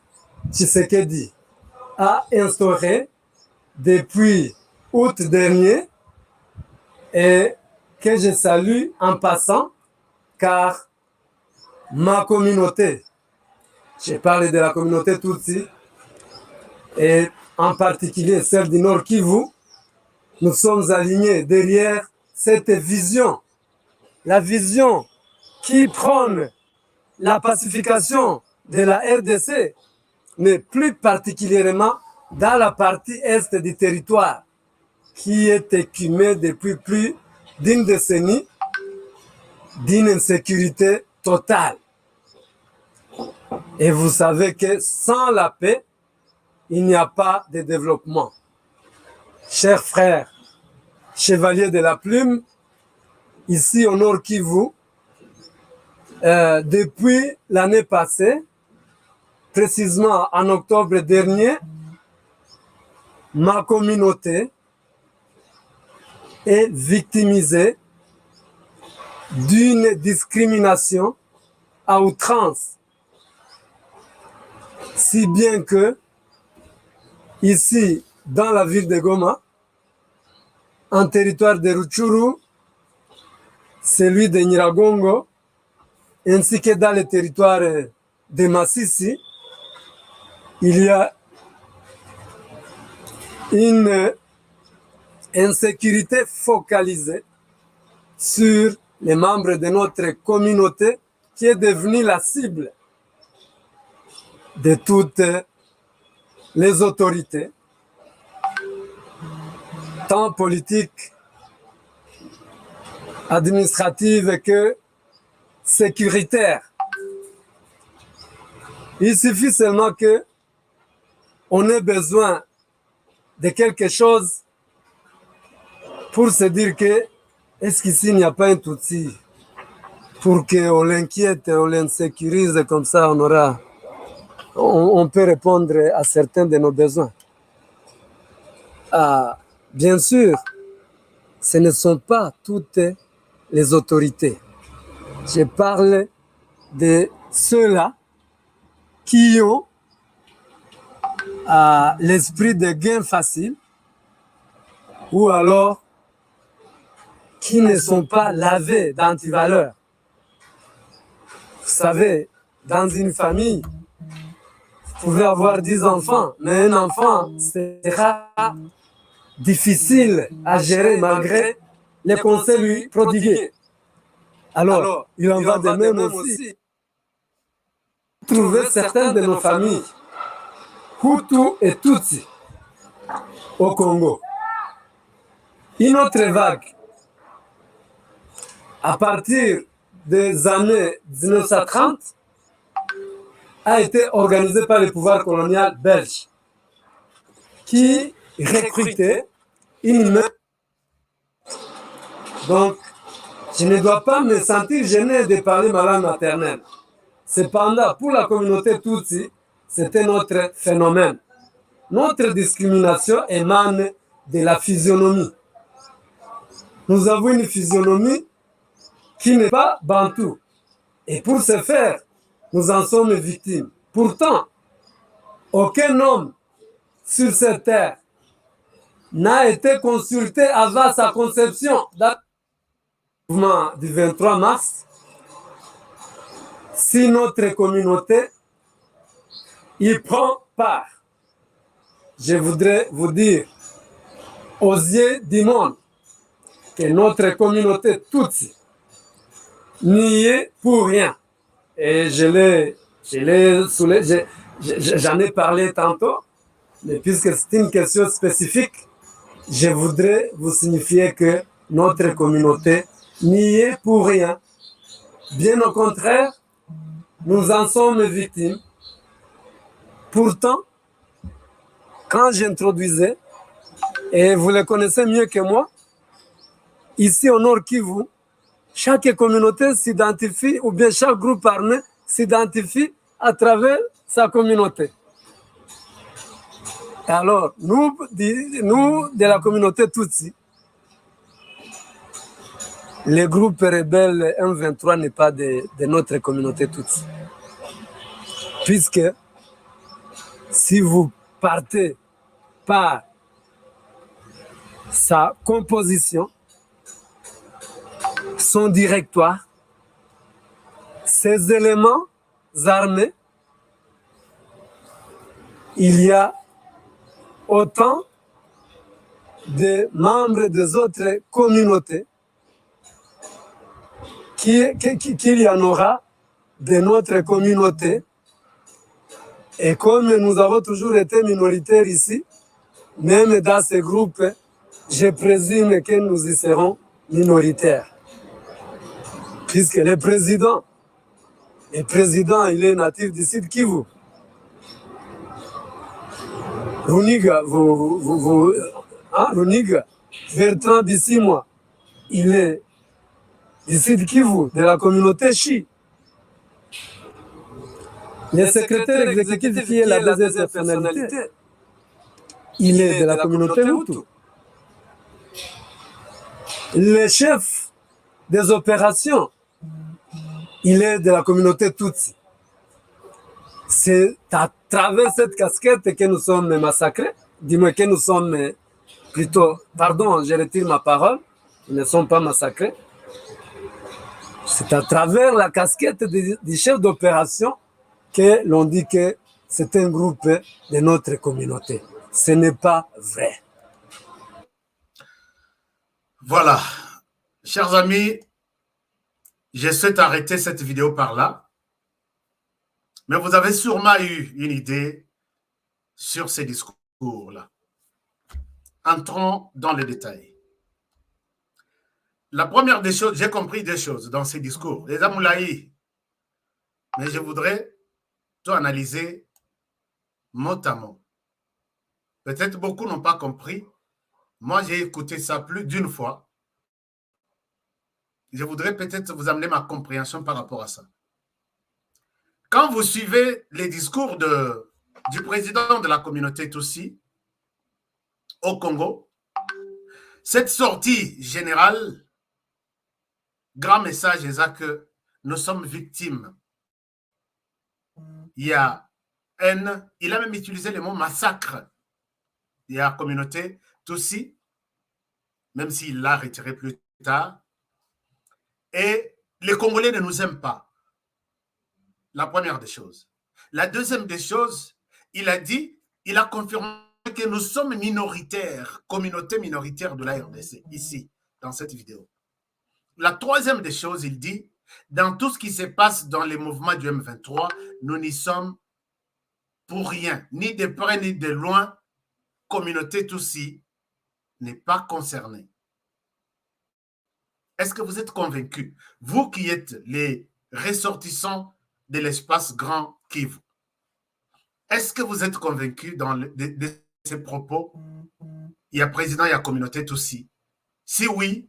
Tshisekedi, a instauré depuis août dernier et que je salue en passant car ma communauté, je parle de la communauté Tutsi et en particulier celle du Nord Kivu, nous sommes alignés derrière cette vision, la vision qui prône la pacification de la RDC, mais plus particulièrement dans la partie est du territoire, qui est écumée depuis plus d'une décennie d'une insécurité totale. Et vous savez que sans la paix, il n'y a pas de développement. Chers frères, chevaliers de la plume, ici au Nord Kivu, depuis l'année passée, précisément en octobre dernier, ma communauté est victimisée d'une discrimination à outrance. Si bien que, ici, dans la ville de Goma, en territoire de Rutshuru, celui de Nyiragongo, ainsi que dans le territoire de Massissi, il y a une insécurité focalisée sur les membres de notre communauté qui est devenue la cible de toutes les autorités, tant politiques, administratives que sécuritaires. Il suffit seulement que on ait besoin de quelque chose pour se dire que est-ce qu'ici il n'y a pas un Tutsi pour qu'on l'inquiète, on l'insécurise, comme ça on peut répondre à certains de nos besoins. Bien sûr, ce ne sont pas toutes les autorités. Je parle de ceux-là qui ont l'esprit de gain facile ou alors qui ne sont pas lavés d'antivaleurs. Vous savez, dans une famille, vous pouvez avoir 10 enfants, mais un enfant sera difficile à gérer malgré les conseils lui prodigués. Alors, il en va de même aussi. Trouver certaines de nos familles, Hutu et Tutsi, au Congo. Une autre vague, à partir des années 1930, a été organisée par le pouvoir colonial belge, qui recrutait une main. Donc, je ne dois pas me sentir gêné de parler ma langue maternelle. Cependant, pour la communauté Tutsi, c'était notre phénomène. Notre discrimination émane de la physionomie. Nous avons une physionomie qui n'est pas bantou. Et pour ce faire, nous en sommes victimes. Pourtant, aucun homme sur cette terre n'a été consulté avant sa conception. Dans le mouvement du 23 mars, si notre communauté y prend part, je voudrais vous dire aux yeux du monde que notre communauté Tutsi n'y est pour rien. Et j'en ai parlé tantôt, mais puisque c'est une question spécifique, je voudrais vous signifier que notre communauté n'y est pour rien. Bien au contraire, nous en sommes victimes. Pourtant, quand j'introduisais, et vous le connaissez mieux que moi, ici au Nord Kivu, chaque communauté s'identifie, ou bien chaque groupe armé s'identifie à travers sa communauté. Alors, nous de la communauté Tutsi, le groupe rebelle M23 n'est pas de notre communauté toute. Puisque si vous partez par sa composition, son directoire, ses éléments armés, il y a autant de membres des autres communautés qu'il y en aura de notre communauté. Et comme nous avons toujours été minoritaires ici, même dans ces groupes, je présume que nous y serons minoritaires. Puisque le président, il est natif du Sud Kivu. Runiga, Runiga, Bertrand Bissimois, il est du Sud Kivu, de la communauté Chi. Le secrétaire exécutif qui est la deuxième personnalité, il est de la communauté Hutu. Le chef des opérations, il est de la communauté Tutsi. C'est à travers cette casquette que nous sommes massacrés, dis-moi que nous sommes plutôt, pardon, je retire ma parole, nous ne sommes pas massacrés. C'est à travers la casquette du chef d'opération que l'on dit que c'est un groupe de notre communauté. Ce n'est pas vrai. Voilà. Chers amis, je souhaite arrêter cette vidéo par là. Mais vous avez sûrement eu une idée sur ces discours-là. Entrons dans les détails. La première des choses, j'ai compris des choses dans ces discours. Les Amoulaï, mais je voudrais tout analyser mot à mot. Peut-être beaucoup n'ont pas compris. Moi, j'ai écouté ça plus d'une fois. Je voudrais peut-être vous amener ma compréhension par rapport à ça. Quand vous suivez les discours du président de la communauté Tutsi au Congo, cette sortie générale, grand message est que nous sommes victimes. Il y a haine, il a même utilisé le mot massacre. Il y a la communauté Tutsi, même s'il l'a retiré plus tard. Et les Congolais ne nous aiment pas. La première des choses. La deuxième des choses, il a dit, il a confirmé que nous sommes minoritaires, communauté minoritaire de la RDC, ici, dans cette vidéo. La troisième des choses, il dit, dans tout ce qui se passe dans les mouvements du M23, nous n'y sommes pour rien, ni de près ni de loin, communauté Tutsi n'est pas concernée. Est-ce que vous êtes convaincus, vous qui êtes les ressortissants de l'espace Grand Kivu, est-ce que vous êtes convaincus de ces propos? Il y a président, il y a communauté Tutsi. Si oui,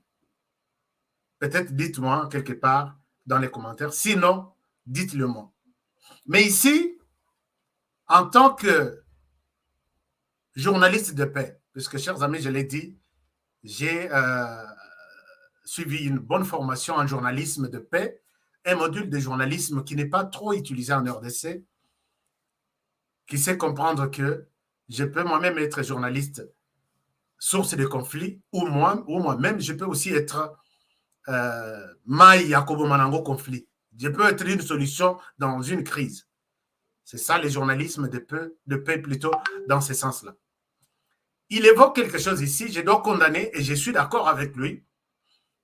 peut-être dites-moi quelque part dans les commentaires. Sinon, dites-le moi. Mais ici, en tant que journaliste de paix, puisque, chers amis, je l'ai dit, j'ai suivi une bonne formation en journalisme de paix, un module de journalisme qui n'est pas trop utilisé en RDC, qui sait comprendre que je peux moi-même être journaliste source de conflit, ou moi-même, je peux aussi être Maï Yakobo Manango conflit. Je peux être une solution dans une crise. C'est ça le journalisme de paix plutôt dans ce sens-là. Il évoque quelque chose ici, je dois condamner, et je suis d'accord avec lui,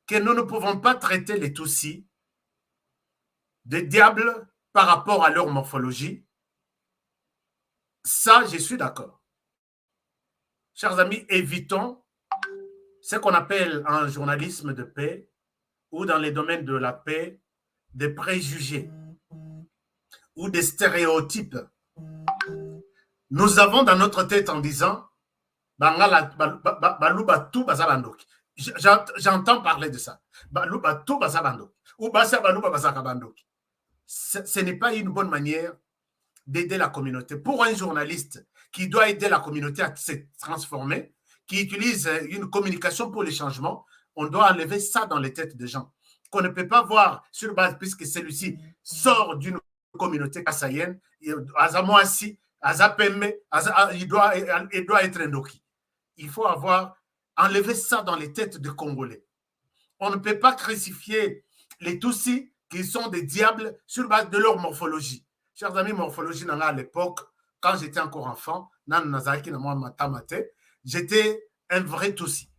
que nous ne pouvons pas traiter les Tutsis de diables par rapport à leur morphologie. Ça, je suis d'accord. Chers amis, évitons ce qu'on appelle en journalisme de paix ou dans les domaines de la paix des préjugés ou des stéréotypes. Nous avons dans notre tête en disant j'entends parler de ça. Ce n'est pas une bonne manière d'aider la communauté. Pour un journaliste qui doit aider la communauté à se transformer, qui utilise une communication pour les changements, on doit enlever ça dans les têtes des gens. Qu'on ne peut pas voir sur base, puisque celui-ci sort d'une communauté kassaïenne, Azamoasi, Azapemme, il doit être Ndoki. Il faut enlever ça dans les têtes des Congolais. On ne peut pas crucifier les Tutsis qui sont des diables sur base de leur morphologie. Chers amis, morphologie, à l'époque, quand j'étais encore enfant, j'étais un vrai Tutsi.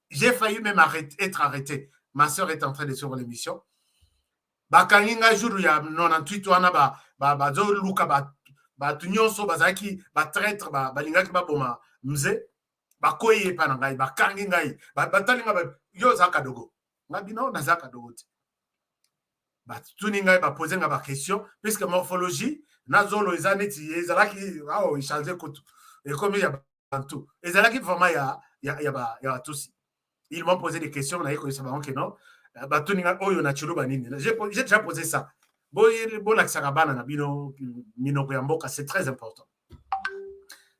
J'ai failli même être arrêté. Ma soeur est en train de suivre l'émission. Bakanginga jour ya 98 wana ba zo luka ba tunyonso bazaki ba traître ba lingaki ba boma mze ba koye pa na ngai ba kangi ngai ba talinga ba yo zaka dogo ngabino na zaka dogo ba tuninga ba poser nga ba question puisque morphologie na zolo ezaneti ezalaki oh il changeait kutu et comme il y a bantu ezalaki vraiment ya tous ils m'ont posé des questions na yeko savoir que non ba tuninga oyo na chiruba nini j'ai déjà posé ça c'est très important.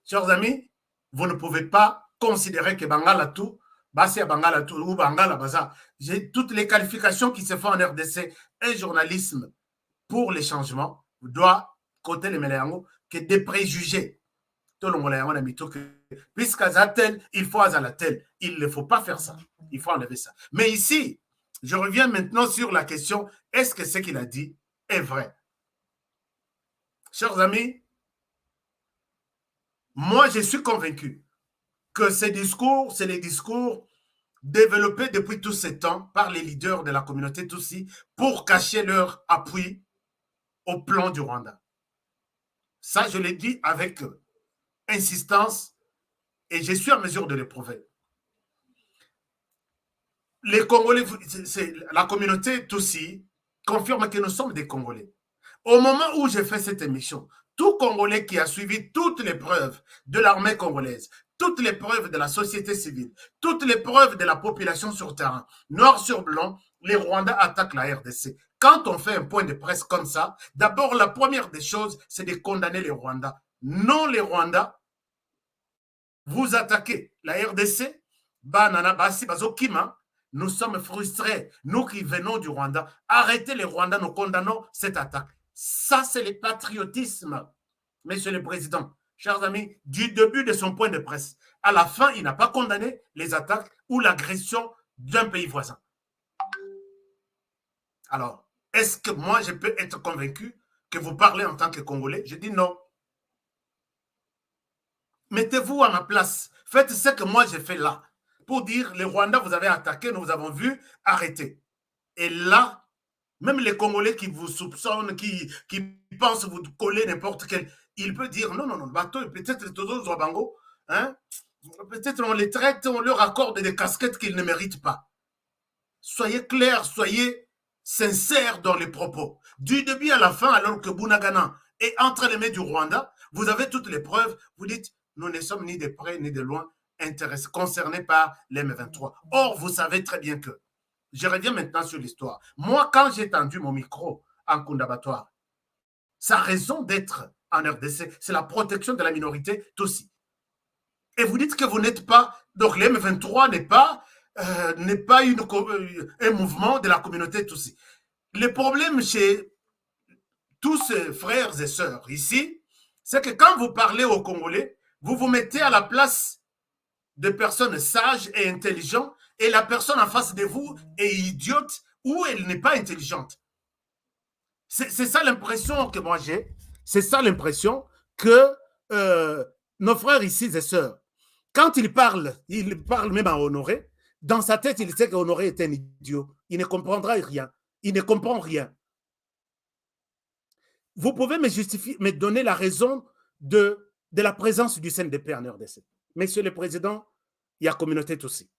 Chers amis, vous ne pouvez pas considérer que Bangala tout, Basia Bangala tout ou Bangala Baza, j'ai toutes les qualifications qui se font en RDC. Un journalisme pour les changements doit côté les Méléango que des préjugés. Tout le monde a mis tout que puisqu'à tel, il faut à la tel. Il ne faut pas faire ça. Il faut enlever ça. Mais ici, je reviens maintenant sur la question, est-ce que ce qu'il a dit est vrai? Chers amis, moi je suis convaincu que ces discours, c'est les discours développés depuis tout ce temps par les leaders de la communauté Tutsi pour cacher leur appui au plan du Rwanda. Ça, je l'ai dit avec insistance et je suis en mesure de le prouver. Les Congolais, la communauté Tutsi confirme que nous sommes des Congolais. Au moment où j'ai fait cette émission, tout Congolais qui a suivi toutes les preuves de l'armée congolaise, toutes les preuves de la société civile, toutes les preuves de la population sur terrain, noir sur blanc, les Rwandais attaquent la RDC. Quand on fait un point de presse comme ça, d'abord, la première des choses, c'est de condamner les Rwandais. Non, les Rwandais, vous attaquez la RDC, Banana Basi Bazokima. Nous sommes frustrés, nous qui venons du Rwanda. Arrêtez les Rwandais, nous condamnons cette attaque. Ça, c'est le patriotisme, Monsieur le Président. Chers amis, du début de son point de presse, à la fin, il n'a pas condamné les attaques ou l'agression d'un pays voisin. Alors, est-ce que moi, je peux être convaincu que vous parlez en tant que Congolais? Je dis non. Mettez-vous à ma place. Faites ce que moi, j'ai fait là. Pour dire, les Rwandais, vous avez attaqué, nous vous avons vu, arrêtez. Et là, même les Congolais qui vous soupçonnent, qui pensent vous coller n'importe quel, il peut dire, non, bateau, peut-être tous aux Bango, hein, peut-être on les traite, on leur accorde des casquettes qu'ils ne méritent pas. Soyez clairs, soyez sincères dans les propos. Du début à la fin, alors que Bunagana est entre les mains du Rwanda, vous avez toutes les preuves, vous dites, nous ne sommes ni de près ni de loin intéressés, concernés par l'M23. Or, vous savez très bien que, je reviens maintenant sur l'histoire. Moi, quand j'ai tendu mon micro en Kundabatoire, sa raison d'être en RDC, c'est la protection de la minorité Tutsi. Et vous dites que vous n'êtes pas, donc l'M23 n'est pas un mouvement de la communauté Tutsi. Le problème chez tous ces frères et sœurs ici, c'est que quand vous parlez aux Congolais, vous vous mettez à la place de personnes sages et intelligentes et la personne en face de vous est idiote ou elle n'est pas intelligente. C'est ça l'impression que moi j'ai. C'est ça l'impression que nos frères ici et sœurs, quand ils parlent même à Honoré, dans sa tête, il sait qu'Honoré est un idiot. Il ne comprendra rien. Il ne comprend rien. Vous pouvez me justifier, me donner la raison de la présence du CNDP en RDC. Monsieur le Président, il y a communauté aussi.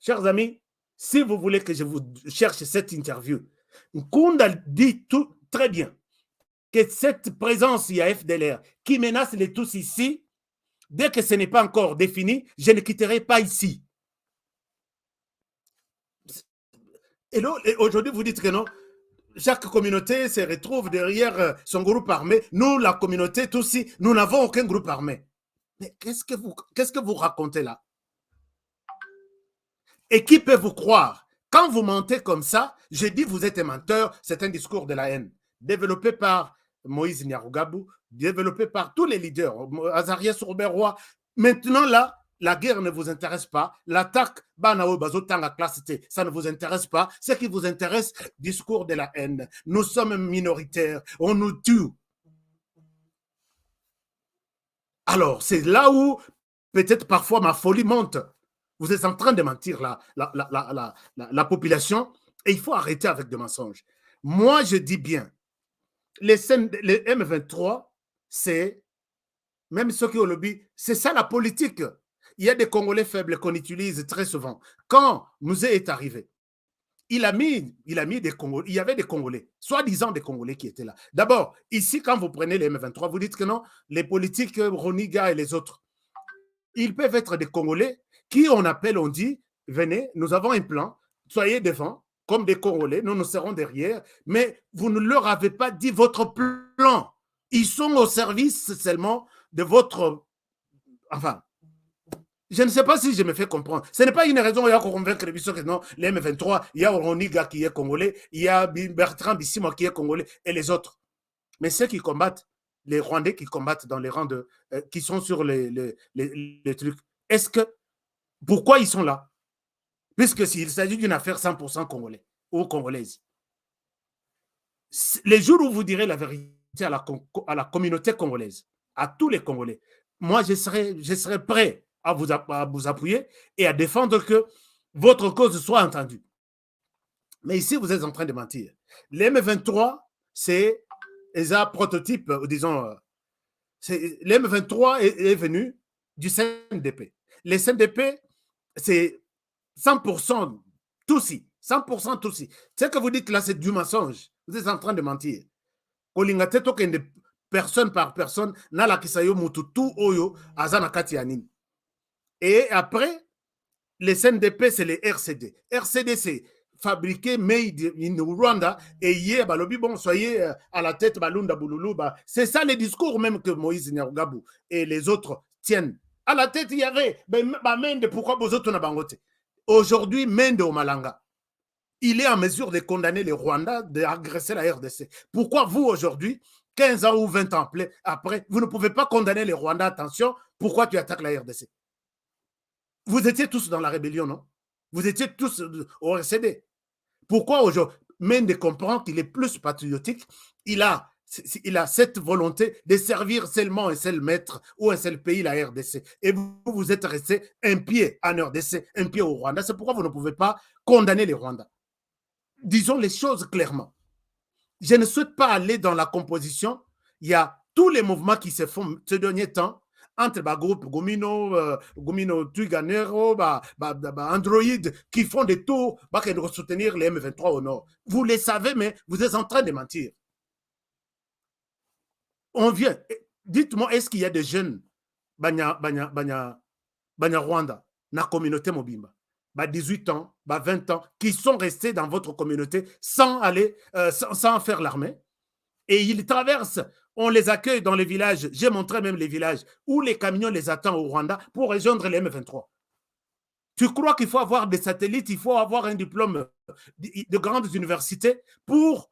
Chers amis, si vous voulez que je vous cherche cette interview, Nkunda dit tout très bien que cette présence, il y a FDLR qui menace les tous ici, dès que ce n'est pas encore défini, je ne quitterai pas ici. Et aujourd'hui, vous dites que non, chaque communauté se retrouve derrière son groupe armé. Nous, la communauté, tous ici, nous n'avons aucun groupe armé. Mais qu'est-ce que vous racontez là? Et qui peut vous croire? Quand vous mentez comme ça, je dis vous êtes un menteur, c'est un discours de la haine, développé par Moïse Nyarugabou, développé par tous les leaders, Azarias Robert Roy. Maintenant, là, la guerre ne vous intéresse pas, l'attaque, ça ne vous intéresse pas. Ce qui vous intéresse, discours de la haine. Nous sommes minoritaires, on nous tue. Alors, c'est là où peut-être parfois ma folie monte. Vous êtes en train de mentir la population et il faut arrêter avec des mensonges. Moi, je dis bien, les M23, c'est, même ceux qui ont le lobby, c'est ça la politique. Il y a des Congolais faibles qu'on utilise très souvent. Quand Mouzé est arrivé, il a mis des Congolais, il y avait des Congolais, soi-disant des Congolais qui étaient là. D'abord, ici, quand vous prenez les M23, vous dites que non, les politiques, Roniga et les autres, ils peuvent être des Congolais qui on appelle, on dit, venez, nous avons un plan, soyez devant, comme des Congolais, nous serons derrière, mais vous ne leur avez pas dit votre plan. Ils sont au service seulement de votre... Enfin, je ne sais pas si je me fais comprendre. Ce n'est pas une raison il y a qu'on convaincre que non, les M23, il y a Roniga qui est Congolais, il y a Bertrand Bissimo qui est Congolais et les autres. Mais ceux qui combattent, les Rwandais qui combattent dans les rangs de... qui sont sur les trucs, est-ce que... Pourquoi ils sont là? Puisque s'il s'agit d'une affaire 100% congolais ou congolaise. Les jours où vous direz la vérité à la communauté congolaise, à tous les Congolais, moi je serai prêt à vous appuyer et à défendre que votre cause soit entendue. Mais ici, vous êtes en train de mentir. Les M23, c'est un prototype, disons, les M23 est venu du CNDP. Les CNDP, c'est 100% Tutsi. 100% Tutsi. Ce que vous dites là, c'est du mensonge. Vous êtes en train de mentir. Personne par personne, nala kisayo mututu oyo azana katianin. Et après, les CNDP, c'est les RCD. RCD, c'est fabriqué, made in Rwanda, et hier, bon, soyez à la tête, Balunda Bouloulou, c'est ça les discours même que Moïse Nyarugabou et les autres tiennent. À la tête, il y avait, Mende, pourquoi Bozoto na Bangote? Aujourd'hui, Mende au Malanga, il est en mesure de condamner les Rwandais d'agresser la RDC. Pourquoi vous, aujourd'hui, 15 ans ou 20 ans après, vous ne pouvez pas condamner les Rwandais? Attention, pourquoi tu attaques la RDC? Vous étiez tous dans la rébellion, non? Vous étiez tous au RCD. Pourquoi aujourd'hui, Mende comprend qu'il est plus patriotique, il a cette volonté de servir seulement un seul maître ou un seul pays, la RDC. Et vous êtes resté un pied en RDC, un pied au Rwanda. C'est pourquoi vous ne pouvez pas condamner les Rwandais. Disons les choses clairement. Je ne souhaite pas aller dans la composition. Il y a tous les mouvements qui se font ce dernier temps entre le groupe Gomino Tuganero, Android, qui font des tours pour soutenir les M23 au nord. Vous les savez, mais vous êtes en train de mentir. On vient. Dites-moi, est-ce qu'il y a des jeunes Banya Rwanda, na communauté Mobimba, 18 ans, 20 ans, qui sont restés dans votre communauté sans aller, sans faire l'armée? Et ils traversent, on les accueille dans les villages. J'ai montré même les villages où les camions les attendent au Rwanda pour rejoindre les M23. Tu crois qu'il faut avoir des satellites, il faut avoir un diplôme de grandes universités pour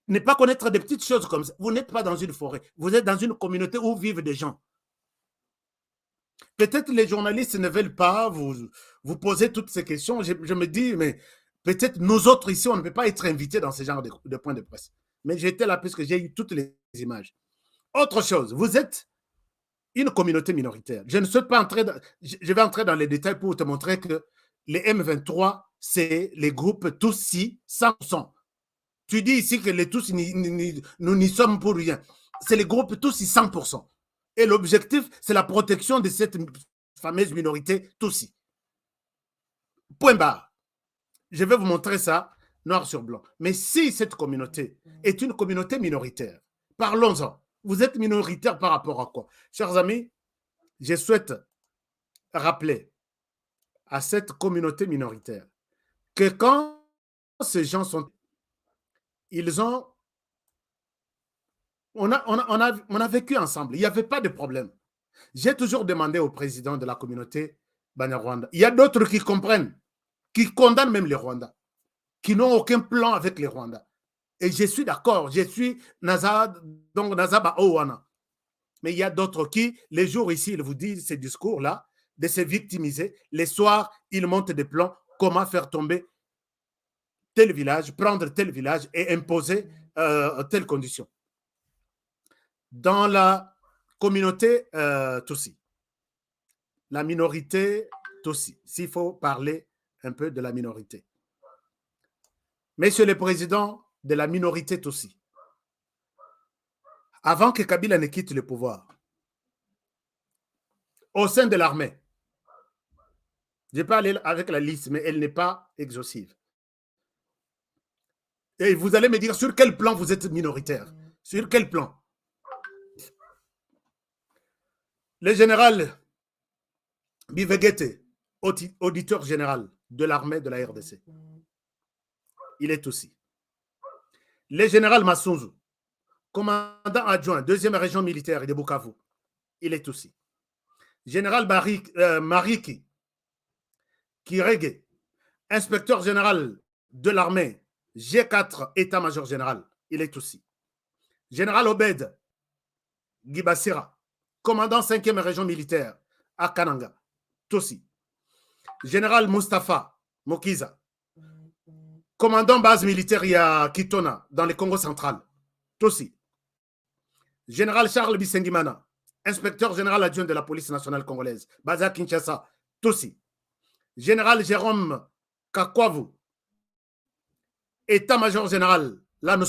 ne pas connaître des petites choses comme ça? Vous n'êtes pas dans une forêt, vous êtes dans une communauté où vivent des gens. Peut-être les journalistes ne veulent pas vous poser toutes ces questions. Je me dis, mais peut-être nous autres ici, on ne peut pas être invités dans ce genre de points de presse. Mais j'étais là puisque j'ai eu toutes les images. Autre chose, vous êtes une communauté minoritaire. Je ne souhaite pas entrer je vais entrer dans les détails pour te montrer que les M23, c'est les groupes Tutsi 100%. Tu dis ici que les Tutsi, nous n'y sommes pour rien. C'est les groupes Tutsi 100%. Et l'objectif, c'est la protection de cette fameuse minorité Tutsi. Point barre. Je vais vous montrer ça noir sur blanc. Mais si cette communauté est une communauté minoritaire, parlons-en. Vous êtes minoritaire par rapport à quoi? Chers amis, je souhaite rappeler à cette communauté minoritaire que quand ces gens sont... On a vécu ensemble. Il n'y avait pas de problème. J'ai toujours demandé au président de la communauté Banyarwanda. Il y a d'autres qui comprennent. qui condamnent même les Rwandais, qui n'ont aucun plan avec les Rwandais. Et je suis d'accord, je suis Nazaba Owana. Mais il y a d'autres qui, les jours ici, ils vous disent ces discours-là, de se victimiser. Les soirs, ils montent des plans, comment faire tomber tel village, prendre tel village et imposer telle condition. Dans la communauté Tutsi, la minorité Tutsi, s'il faut parler un peu de la minorité. Monsieur le Président de la minorité Tutsi, avant que Kabila ne quitte le pouvoir, au sein de l'armée, je vais pas aller avec la liste, mais elle n'est pas exhaustive. Et vous allez me dire sur quel plan vous êtes minoritaire. Sur quel plan? Le général Bivegete, auditeur général de l'armée de la RDC, il est aussi. Le général Massunzu, commandant adjoint, 2e région militaire de Bukavu, il est aussi. Général Mariki Kirege, inspecteur général de l'armée, G4 état-major général, il est aussi. Général Obed Gibasira, commandant 5e région militaire à Kananga, Tossi. Général Mustafa Mokiza, commandant base militaire à Kitona, dans le Congo central, Tossi. Général Charles Bisengimana, inspecteur général adjoint de la police nationale congolaise, basé à Kinshasa, Tossi. Général Jérôme Kakwavu, état-major général, là nous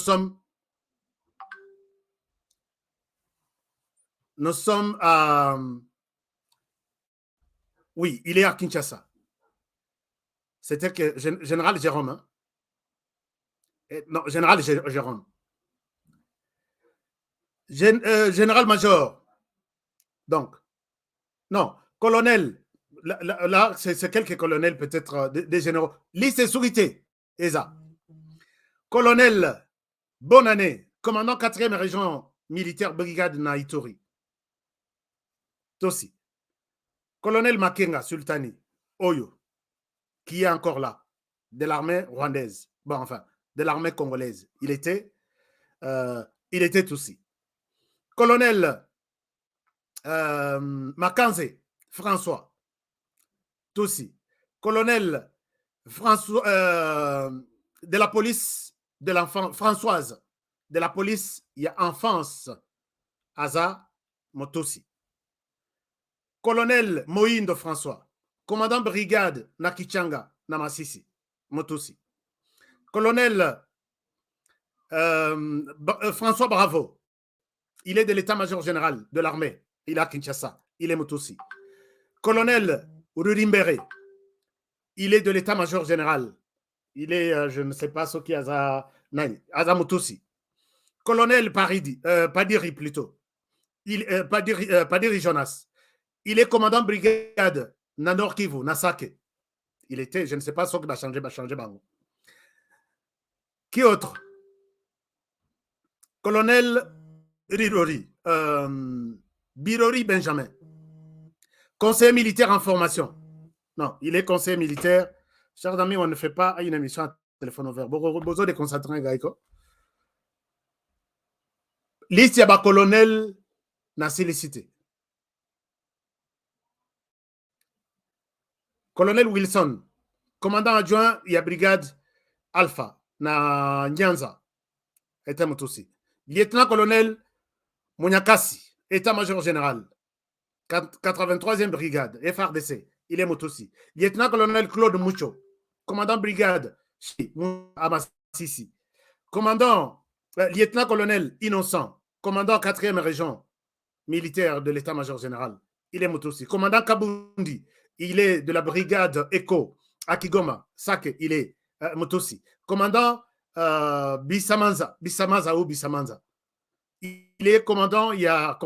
sommes à... Oui, il est à Kinshasa. C'était que général Jérôme. Hein? Non, général Jérôme. Général-major. Donc, non, colonel. Là c'est quelques colonels, peut-être des généraux. Liste sécurité, ESA. Colonel, bonne année, commandant 4e région militaire brigade Naïtori. Tossi. Colonel Makenga Sultani, Oyo, qui est encore là, de l'armée rwandaise. Bon, enfin, de l'armée congolaise. Il était aussi. Colonel Makanze François, Tossi. Colonel François, de la police de l'enfant, Françoise, de la police, il y a enfance, Aza Motosi. Colonel Moïndo François, commandant brigade Nakichanga, Namasisi, Motosi. Colonel François Bravo, il est de l'état-major général de l'armée, il est à Kinshasa, il est Motosi. Colonel Rurimbere, il est de l'état-major général, il est, je ne sais pas ce qui est Aza Motosi. Colonel Padiri plutôt, Padiri Jonas, il est commandant brigade Nanor Kivu, Nasake. Il était, je ne sais pas ce qui va changer, Bango. Qui autre? Colonel Rirori, Birori Benjamin, conseiller militaire en formation. Non, il est conseiller militaire. Chers amis, on ne fait pas une émission à téléphone ouvert. Besoin de concentrer, Gaïko. Liste yaba colonel na félicité. Colonel Wilson, commandant adjoint, il y a brigade Alpha, na Nyanza, était aussi. Lieutenant-colonel Mounyakasi, état-major général, 83e brigade, FRDC, il est aussi. Lieutenant-colonel Claude Moucho, commandant brigade, Amasisi. Commandant, lieutenant-colonel Innocent, commandant 4e région militaire de l'état-major général, il est aussi. Commandant Kabundi, il est de la brigade ECHO à Kigoma, Sake, il est Motosi. Commandant Bissamanza, il est commandant, il y a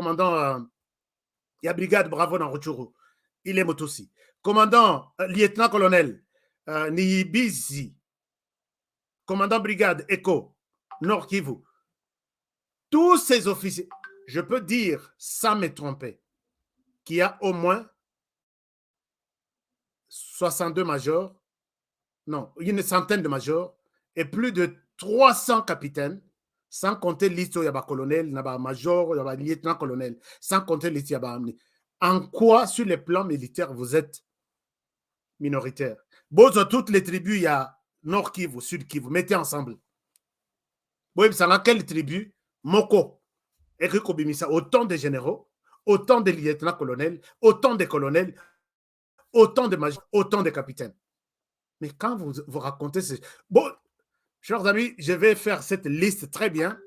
brigade Bravo dans Rutshuru, il est Motosi. Commandant, lieutenant-colonel Niyibizi, commandant brigade ECHO, Nord Kivu. Tous ces officiers, je peux dire sans me tromper, qu'il y a au moins 62 majors non, une centaine de majors et plus de 300 capitaines, sans compter liste où il y a colonel, il y a major, il y a lieutenant-colonel, sans compter liste, il y a en quoi, sur les plans militaires, vous êtes minoritaire? Bon, dans toutes les tribus, il y a Nord Kivu, Sud Kivu, mettez ensemble. Oui, ça a quelle tribu? Moko, Eric Obimisa, autant de généraux, autant de lieutenants-colonels, autant de colonels, autant de majors, autant de capitaines. Mais quand vous racontez... Bon, chers amis, je vais faire cette liste très bien.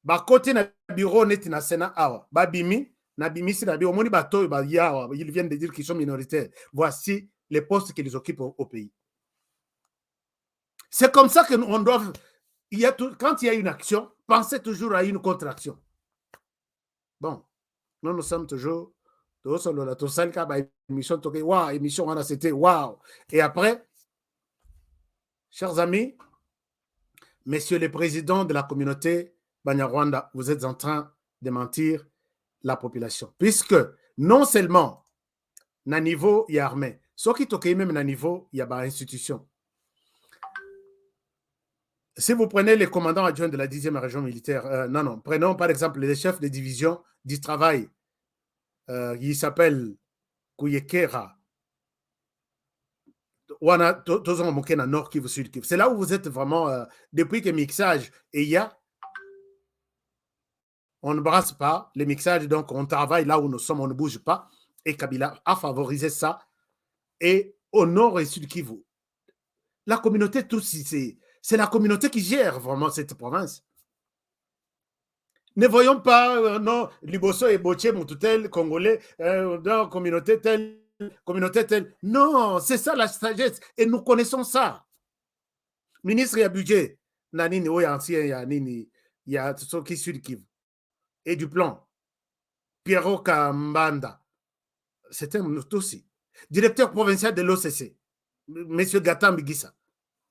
Bah, côté na bureau, net na Sénat, awa. Bah, bimi, na bimi, si na bi, omoni bato, bah, ya, ils viennent de dire qu'ils sont minoritaires. Voici les postes qu'ils occupent au pays. C'est comme ça qu'on doit... quand il y a une action, pensez toujours à une contre-action. Bon, nous sommes toujours... émission, c'était waouh. Et après, chers amis, messieurs les présidents de la communauté Banyarwanda, vous êtes en train de mentir la population. Puisque non seulement, na niveau, il y a armée, ce qui est même na niveau, il y a une institution. Si vous prenez les commandants adjoints de la 10e région militaire, non, prenons par exemple les chefs de division du travail, il s'appelle Kouyekera. C'est là où vous êtes vraiment, depuis que mixage, et il y a, on ne brasse pas les mixages, donc on travaille là où nous sommes, on ne bouge pas, et Kabila a favorisé ça, et au nord et sud Kivu. La communauté, c'est la communauté qui gère vraiment cette province. Ne voyons pas, non, Liboso et Boche, Moutoutel, Congolais, dans communauté telle. Non, c'est ça la sagesse. Et nous connaissons ça. Ministre, il y a budget. Nanini, oui, ancien, il y a Nini, il y a ce qui suit Kivu. Et du plan. Pierrot Kambanda. C'était Moutousi. Directeur provincial de l'OCC. Monsieur Gatam Bigissa.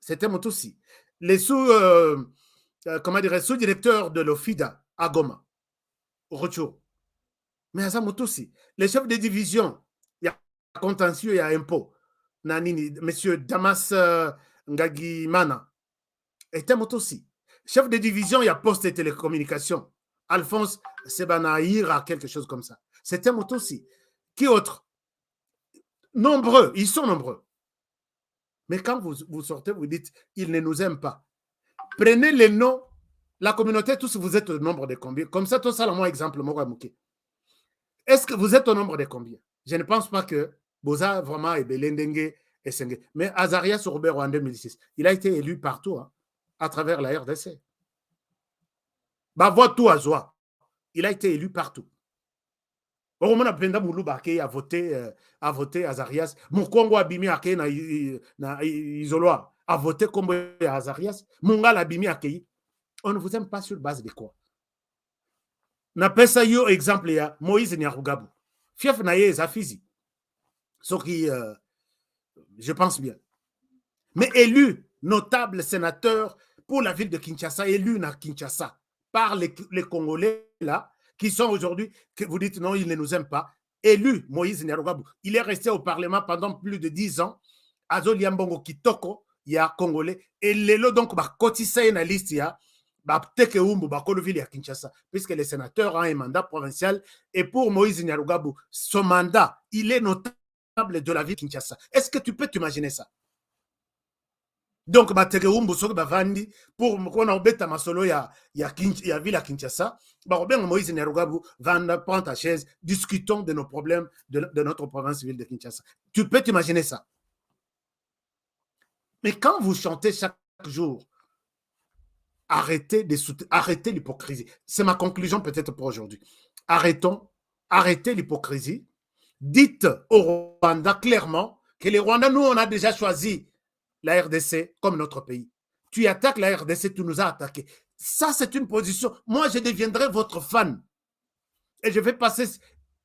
C'était Moutousi. Les sous-directeurs de l'OFIDA à Goma. Rocho. Mais à ça, Moutousi. Les chefs de division. Contentieux et à impôt. Nanini, monsieur Damas Ngagimana était aussi. Chef de division, il y a poste et télécommunications. Alphonse Sebanaïra, quelque chose comme ça. C'était aussi. Qui autre? Nombreux, ils sont nombreux. Mais quand vous sortez, vous dites, ils ne nous aiment pas. Prenez les noms, la communauté, tous vous êtes au nombre de combien? Comme ça, tout ça, moi, exemple, est-ce que vous êtes au nombre de combien? Je ne pense pas que Boza vraiment est Belendengue et Sengue. Mais Azarias Robert en 2006, il a été élu partout, hein, à travers la RDC. Bavotou Azoa, il a été élu partout. Oromona Penda Mouloubake a voté Azarias. Mukongo Abimi Ake na Isoloa a voté comme Azarias. Mungal Abimi Ake. On ne vous aime pas sur base de quoi? Na pesa yo exemple ya Moïse Nyarugabou. Fief naye Zafizi. Ce qui, je pense bien. Mais élu, notable sénateur pour la ville de Kinshasa, élu à Kinshasa par les Congolais là, qui sont aujourd'hui, que vous dites non, ils ne nous aiment pas, élu Moïse Nyarugabou. Il est resté au Parlement pendant plus de 10 ans. Azoli Mbongo Kitoko, il y a Congolais. Et l'élo donc, kotisa na liste ya, teke umbu bakolo ville ya Kinshasa, puisque les sénateurs ont un mandat provincial. Et pour Moïse Nyarugabou, son mandat, il est notable de la ville de Kinshasa. Est-ce que tu peux t'imaginer ça? Donc, pour qu'on embête à Masolo, il y a ville à Kinshasa. Moïse Nyarugabou va prendre ta chaise, discutons de nos problèmes de notre province ville de Kinshasa. Tu peux t'imaginer ça? Mais quand vous chantez chaque jour, arrêtez l'hypocrisie. C'est ma conclusion peut-être pour aujourd'hui. Arrêtez l'hypocrisie. Dites au Rwanda clairement que les Rwandais, nous, on a déjà choisi la RDC comme notre pays. Tu attaques la RDC, tu nous as attaqués. Ça, c'est une position. Moi, je deviendrai votre fan. Et je vais passer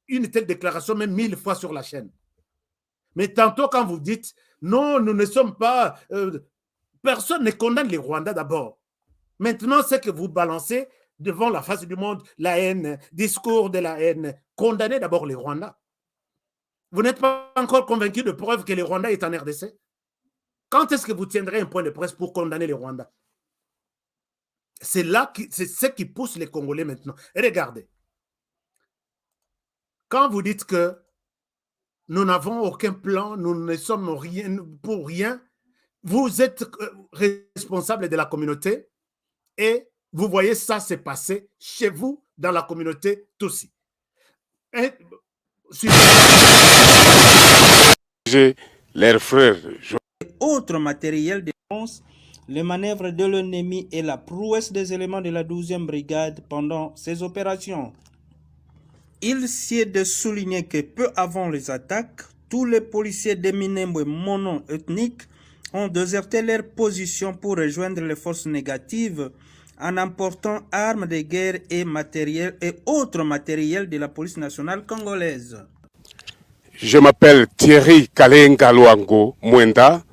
une telle déclaration même 1000 fois sur la chaîne. Mais tantôt, quand vous dites, non, nous ne sommes pas... personne ne condamne les Rwandais d'abord. Maintenant, c'est que vous balancez devant la face du monde la haine, discours de la haine. Condamnez d'abord les Rwandais. Vous n'êtes pas encore convaincu de preuve que les Rwandais est en RDC? Quand est-ce que vous tiendrez un point de presse pour condamner les Rwandais? C'est ce qui pousse les Congolais maintenant. Et regardez, quand vous dites que nous n'avons aucun plan, nous ne sommes rien pour rien, vous êtes responsable de la communauté et vous voyez ça se passer chez vous, dans la communauté Tutsi. J'ai leurs frères. Autre matériel de défense, les manœuvres de l'ennemi et la prouesse des éléments de la 12e brigade pendant ces opérations. Il s'y est de souligner que peu avant les attaques, tous les policiers des Minembwe mono-ethniques ont déserté leur position pour rejoindre les forces négatives en emportant armes de guerre et matériel et autres matériels de la police nationale congolaise. Je m'appelle Thierry Kalenga Luango Mwenda.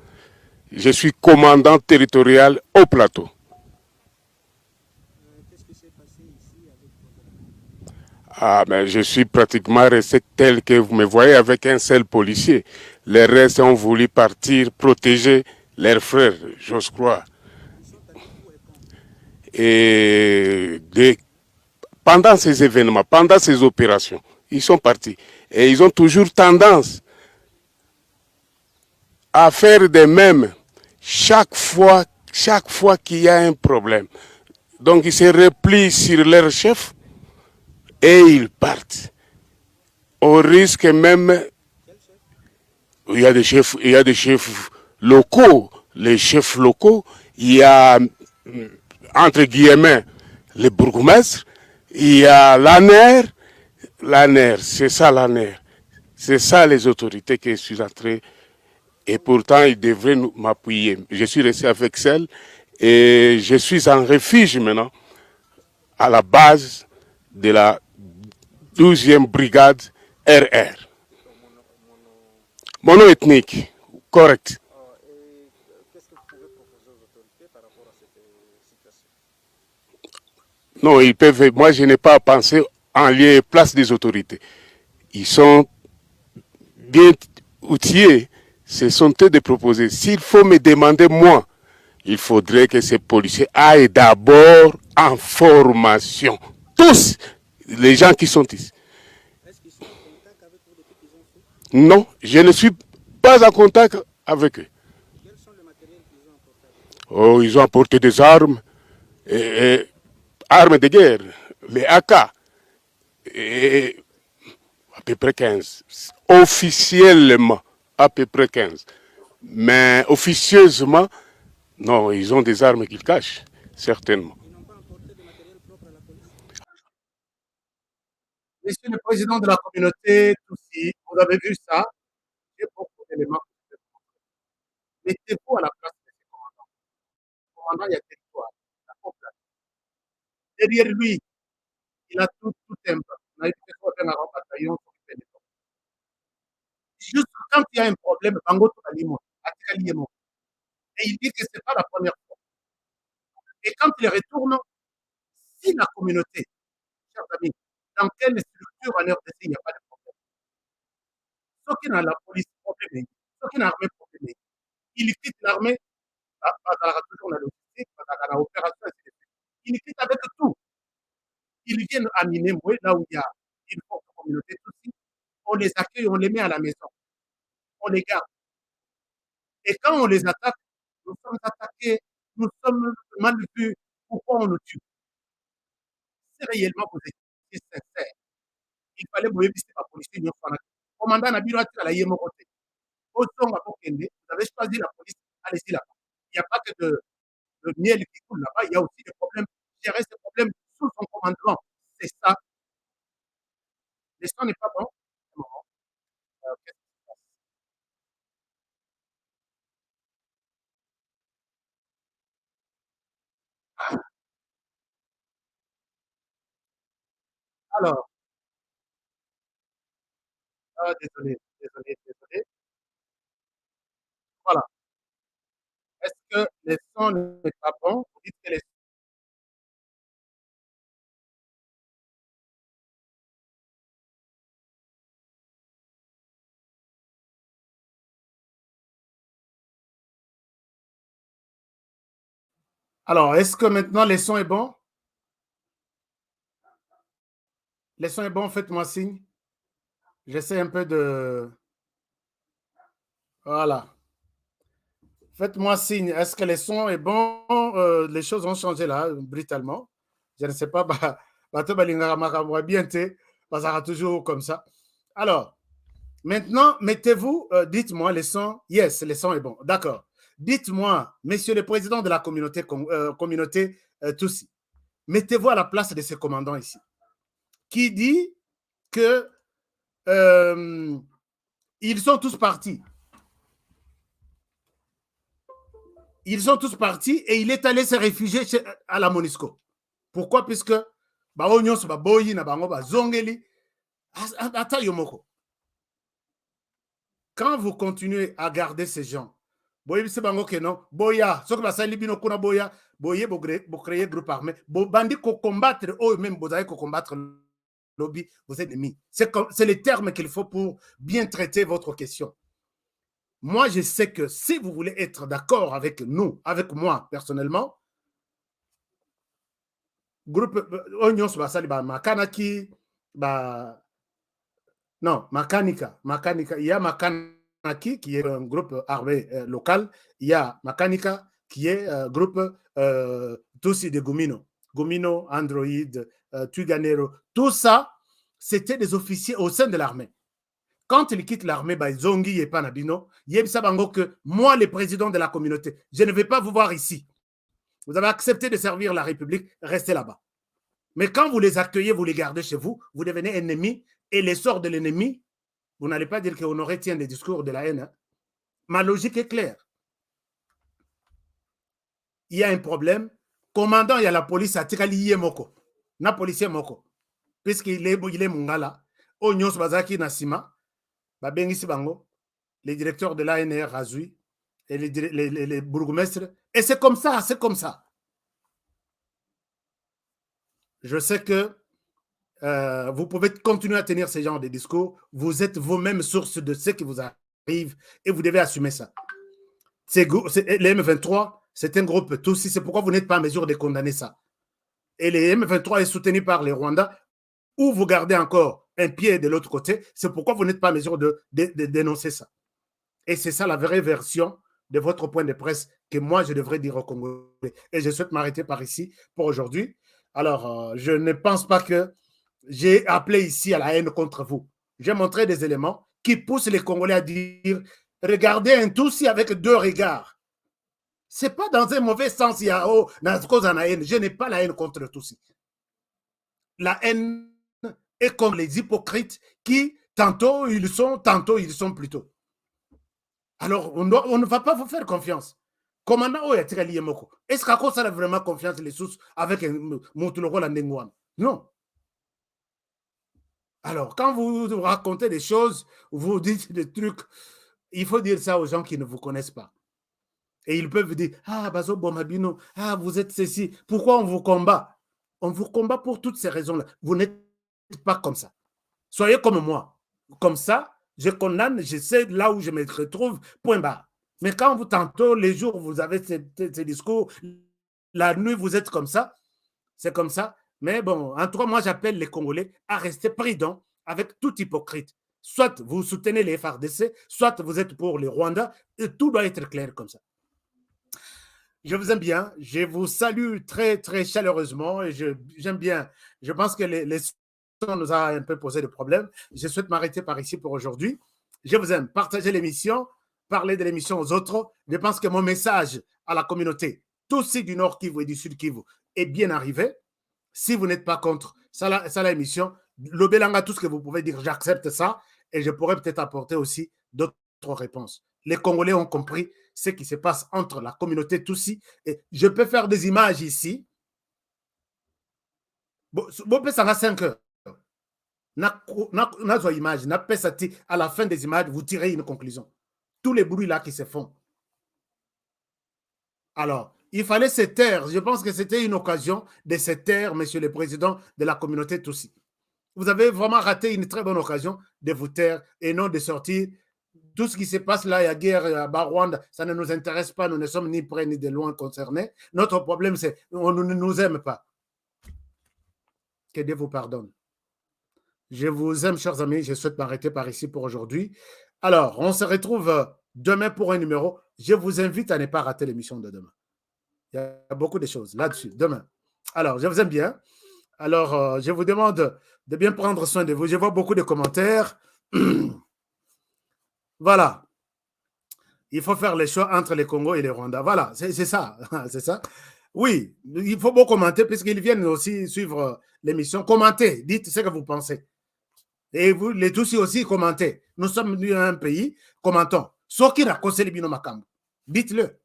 Je suis commandant territorial au plateau. Mais je suis pratiquement resté tel que vous me voyez avec un seul policier. Les restes ont voulu partir protéger leurs frères, j'ose croire. Et pendant ces événements, pendant ces opérations, ils sont partis. Et ils ont toujours tendance à faire de même chaque fois qu'il y a un problème. Donc ils se replient sur leur chef et ils partent. Au risque même, il y a des chefs locaux. Les chefs locaux, il y a, entre guillemets, les bourgmestres, il y a l'ANER. L'ANER, c'est ça l'ANER. C'est ça les autorités que je suis entré. Et pourtant, ils devraient m'appuyer. Je suis resté avec celle et je suis en refuge maintenant à la base de la 12e brigade RR. Mono-ethnique, correct. Qu'est-ce que vous pouvez proposer aux autorités par rapport à cette situation? Non, ils peuvent. Moi, je n'ai pas pensé en lieu et place des autorités. Ils sont bien outillés. Ce sont eux de proposer. S'il faut me demander, moi, il faudrait que ces policiers aillent d'abord en formation. Tous les gens qui sont ici. Est-ce qu'ils sont en contact avec vous depuis qu'ils ont fait? Non, je ne suis pas en contact avec eux. Quels sont les matériels qu'ils ont apportés? Oh, ils ont apporté des armes, armes de guerre, les AK, et à peu près 15. Officiellement, à peu près 15. Mais officieusement, non, ils ont des armes qu'ils cachent, certainement. Ils n'ont pas apporté de matériel propre à la police? Monsieur le président de la communauté Tutsi, vous avez vu ça, j'ai beaucoup d'éléments. Mettez-vous à la place de ce commandant. Le commandant, il y a territoire, il a peuple. Derrière lui, il a tout un peu. On a dit que ce soit un grand bataillon, juste quand il y a un problème, Bango Tokalimo, Atikaliemo. Et il dit que ce n'est pas la première fois. Et quand il retourne, si la communauté, chers amis, dans quelle structure en RDC il n'y a pas de problème? Ceux qui ont la police problème, ceux qui ont l'armée problème, ils quittent l'armée, toujours la logistique, la opération, etc. Ils quittent avec tout. Ils viennent à Minembwe, là où il y a une forte communauté aussi. On les accueille, on les met à la maison. On les garde. Et quand on les attaque, nous sommes attaqués, nous sommes mal vus. Pourquoi on nous tue? Si réellement vous étiez sincère, il fallait vous éviter la police. Commandant Nabilo a la yémo côté. Vous avez choisi la police, allez-y là-bas. Il n'y a pas que de miel qui coule là-bas, il y a aussi des problèmes. Gérer ces problèmes sous son commandement. C'est ça. Le sang n'est pas bon. Qu'est-ce qui se passe? Alors, désolé, désolé, désolé. Voilà. Est-ce que le sang n'est pas bon? Vous dites que le Alors, est-ce que maintenant le son est bon? Le son est bon, faites-moi signe. J'essaie un peu de... Voilà. Faites-moi signe. Est-ce que le son est bon? Les choses ont changé là, brutalement. Je ne sais pas. Bien, ça sera toujours comme ça. Alors, maintenant, mettez-vous, dites-moi le son. Yes, le son est bon. D'accord. Dites-moi, monsieur le président de la communauté Tutsi, mettez-vous à la place de ce commandant ici, qui dit que ils sont tous partis. Ils sont tous partis et il est allé se réfugier à la MONUSCO. Pourquoi? Puisque quand vous continuez à garder ces gens, boya, créer groupe armé, bandi combattre eux-mêmes, combattre lobby, vos ennemis. C'est les termes qu'il faut pour bien traiter votre question. Moi, je sais que si vous voulez être d'accord avec nous, avec moi personnellement, groupe Onions Makanaki, non, Makanika, il y a Makanaki qui est un groupe armé local, il y a Makanika qui est un groupe Tutsi de Gumino, Android, Tuganero, tout ça, c'était des officiers au sein de l'armée. Quand ils quittent l'armée, Zongi et Panabino, que moi, le président de la communauté, je ne vais pas vous voir ici. Vous avez accepté de servir la République, restez là-bas. Mais quand vous les accueillez, vous les gardez chez vous, vous devenez ennemis, et l'essor de l'ennemi, vous n'allez pas dire qu'Honoré tient des discours de la haine. Hein. Ma logique est claire. Il y a un problème. Commandant, il y a la police à Tikali Moko. Na policier Moko. Puisqu'il est Mungala, Onyos Bazaki Nasima, les directeurs de l'ANR Razui et les bourgmestres. Et c'est comme ça, c'est comme ça. Je sais que vous pouvez continuer à tenir ce genre de discours. Vous êtes vous-même source de ce qui vous arrive et vous devez assumer ça. Les M23, c'est un groupe Tutsi, c'est pourquoi vous n'êtes pas en mesure de condamner ça. Et les M23 est soutenu par les Rwandais, où vous gardez encore un pied de l'autre côté, c'est pourquoi vous n'êtes pas en mesure de dénoncer ça. Et c'est ça la vraie version de votre point de presse que moi, je devrais dire aux Congolais. Et je souhaite m'arrêter par ici pour aujourd'hui. Alors, je ne pense pas que j'ai appelé ici à la haine contre vous. J'ai montré des éléments qui poussent les Congolais à dire « Regardez un Tutsi avec deux regards ». Ce n'est pas dans un mauvais sens, il y a la haine. Je n'ai pas la haine contre le Tutsi. La haine est comme les hypocrites qui, tantôt ils sont plutôt. Alors, on ne va pas vous faire confiance. Commandant est-ce qu'à ça a vraiment confiance les sources avec Moutuloko Landengouane? Non. Alors, quand vous racontez des choses, vous dites des trucs, il faut dire ça aux gens qui ne vous connaissent pas. Et ils peuvent dire, ah, Bazo Bomabino, ah, vous êtes ceci. Pourquoi on vous combat? On vous combat pour toutes ces raisons-là. Vous n'êtes pas comme ça. Soyez comme moi. Comme ça, je condamne, je sais là où je me retrouve, point barre. Mais quand vous, tantôt, les jours, vous avez ces discours, la nuit, vous êtes comme ça, c'est comme ça. Mais bon, en tout cas, moi, j'appelle les Congolais à rester prudents avec tout hypocrite. Soit vous soutenez les FARDC, soit vous êtes pour les Rwandais, et tout doit être clair comme ça. Je vous aime bien, je vous salue très, très chaleureusement et j'aime bien. Je pense que les sons nous a un peu posé des problèmes. Je souhaite m'arrêter par ici pour aujourd'hui. Je vous aime. Partagez l'émission, parlez de l'émission aux autres. Je pense que mon message à la communauté, Tutsi du Nord Kivu et du Sud Kivu, est bien arrivé. Si vous n'êtes pas contre ça, l'émission, l'Obelanga, tout ce que vous pouvez dire, j'accepte ça et je pourrais peut-être apporter aussi d'autres réponses. Les Congolais ont compris ce qui se passe entre la communauté Tutsi et je peux faire des images ici. Bon, ça a 5 heures. Image, à la fin des images, vous tirez une conclusion. Tous les bruits là qui se font. Alors, il fallait se taire. Je pense que c'était une occasion de se taire, monsieur le président de la communauté Tutsi. Vous avez vraiment raté une très bonne occasion de vous taire et non de sortir Tout ce qui se passe là, il y a guerre à Rwanda, ça ne nous intéresse pas, nous ne sommes ni près ni de loin concernés. Notre problème, c'est qu'on ne nous aime pas. Que Dieu vous pardonne. Je vous aime, chers amis, je souhaite m'arrêter par ici pour aujourd'hui. Alors, on se retrouve demain pour un numéro. Je vous invite à ne pas rater l'émission de demain. Il y a beaucoup de choses là-dessus, demain. Alors, je vous aime bien. Alors, je vous demande de bien prendre soin de vous. Je vois beaucoup de commentaires. Voilà. Il faut faire les choix entre le Congo et le Rwanda. Voilà, c'est ça. C'est ça. Oui, il faut beaucoup commenter puisqu'ils viennent aussi suivre l'émission. Commentez, dites ce que vous pensez. Et vous, les Tutsis aussi, commentez. Nous sommes un pays, commentons. Dites-le.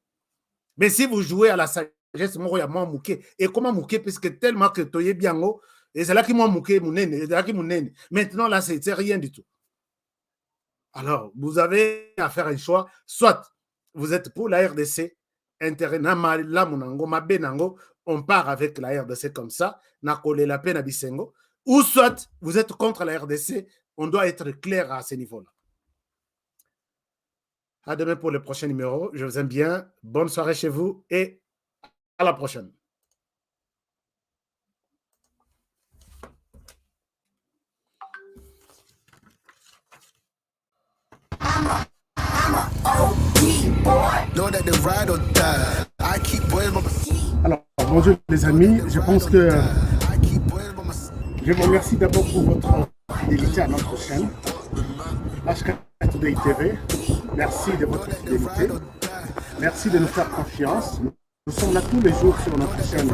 Mais si vous jouez à la sagesse, moi, il y a moins mouké. Et comment mouké? Puisque tellement que toye biango, et c'est là qui m'a mouké, maintenant, là, c'est rien du tout. Alors, vous avez à faire un choix. Soit vous êtes pour la RDC, on part avec la RDC comme ça, ou soit vous êtes contre la RDC, on doit être clair à ce niveau-là. À demain pour le prochain numéro. Je vous aime bien. Bonne soirée chez vous et à la prochaine. Alors, bonjour les amis. Je pense que je vous remercie d'abord pour votre fidélité à notre chaîne HK Today TV. Merci de votre fidélité. Merci de nous faire confiance. Nous sommes là tous les jours sur notre chaîne.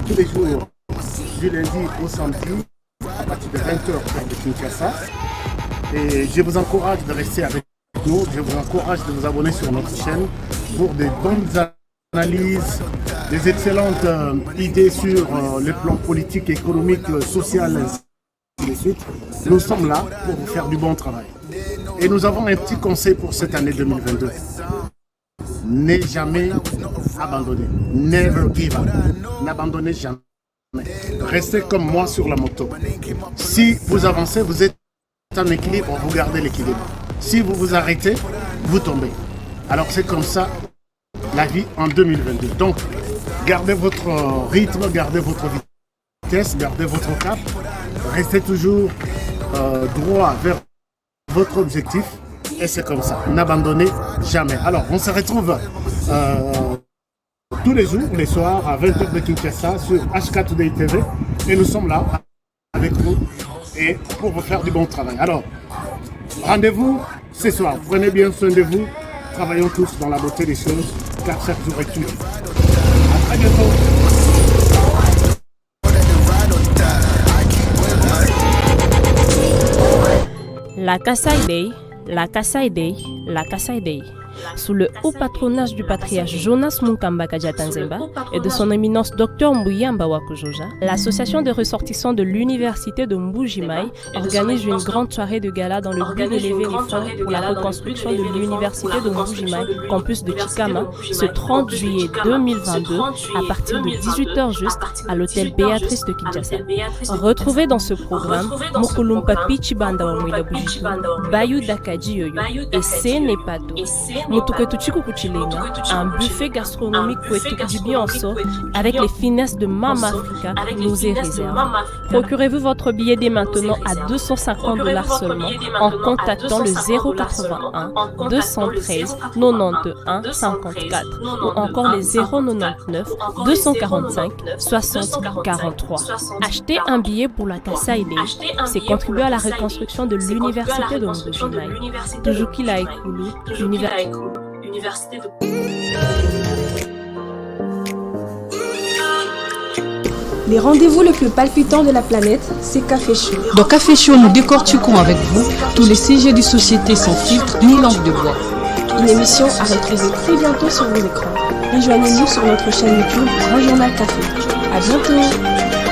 Tous les jours, du lundi au samedi, à partir de 20h sur de Kinshasa. Et je vous encourage de rester avec nous. Je vous encourage de vous abonner sur notre chaîne pour des bonnes analyses, des excellentes idées sur le plan politique, économique, social, ainsi de suite. Nous sommes là pour vous faire du bon travail. Et nous avons un petit conseil pour cette année 2022. Ne jamais abandonner. Never give up. N'abandonnez jamais. Restez comme moi sur la moto. Si vous avancez, vous êtes en équilibre, vous gardez l'équilibre. Si vous vous arrêtez, vous tombez. Alors c'est comme ça la vie en 2022. Donc, gardez votre rythme, gardez votre vitesse, gardez votre cap. Restez toujours droit vers votre objectif. Et c'est comme ça. N'abandonnez jamais. Alors, on se retrouve tous les jours, les soirs, à 20h de Kinshasa sur HK Today TV. Et nous sommes là avec vous et pour vous faire du bon travail. Alors, rendez-vous ce soir. Prenez bien soin de vous. Travaillons tous dans la beauté des choses, car chaque jour est unique. À très bientôt. La Kasai Day, la Kasai Day, la Kasai Day. Sous le haut patronage du patriarche Jonas Munkamba Kadiata-Nzemba et de son éminence Dr Mbuyamba Wakujoja, l'association de ressortissants de l'université de Mbuji-Mayi organise une grande soirée de gala dans le but d'élever les fonds pour la reconstruction de l'université de Mbuji-Mayi, campus de Chikama, ce 30 juillet 2022 à partir de 18h juste à l'hôtel Béatrice de Kinshasa. Retrouvez dans ce programme Mukulumpa Pichibanda wa Mwila Bujitu, Bayu Dakaji Yoyo et Senepato. Un buffet gastronomique avec les finesses de Mama Africa nous est réservé. Procurez-vous votre billet dès maintenant à $250 seulement en contactant le 081 213 91 54 ou encore les 099 245 60 43. Acheter un billet pour la Kasai Day, c'est contribuer à la reconstruction de l'université de Mbuji-Mayi. Tujuki la Ekulu, université de... Les rendez-vous les plus palpitants de la planète, c'est Café Show. Dans Café Show, nous décortiquons avec vous tous les sujets de société sans filtre ni langue de bois. Une émission à retrouver très bientôt sur vos écrans. Rejoignez-nous sur notre chaîne YouTube Grand Journal Café. À bientôt.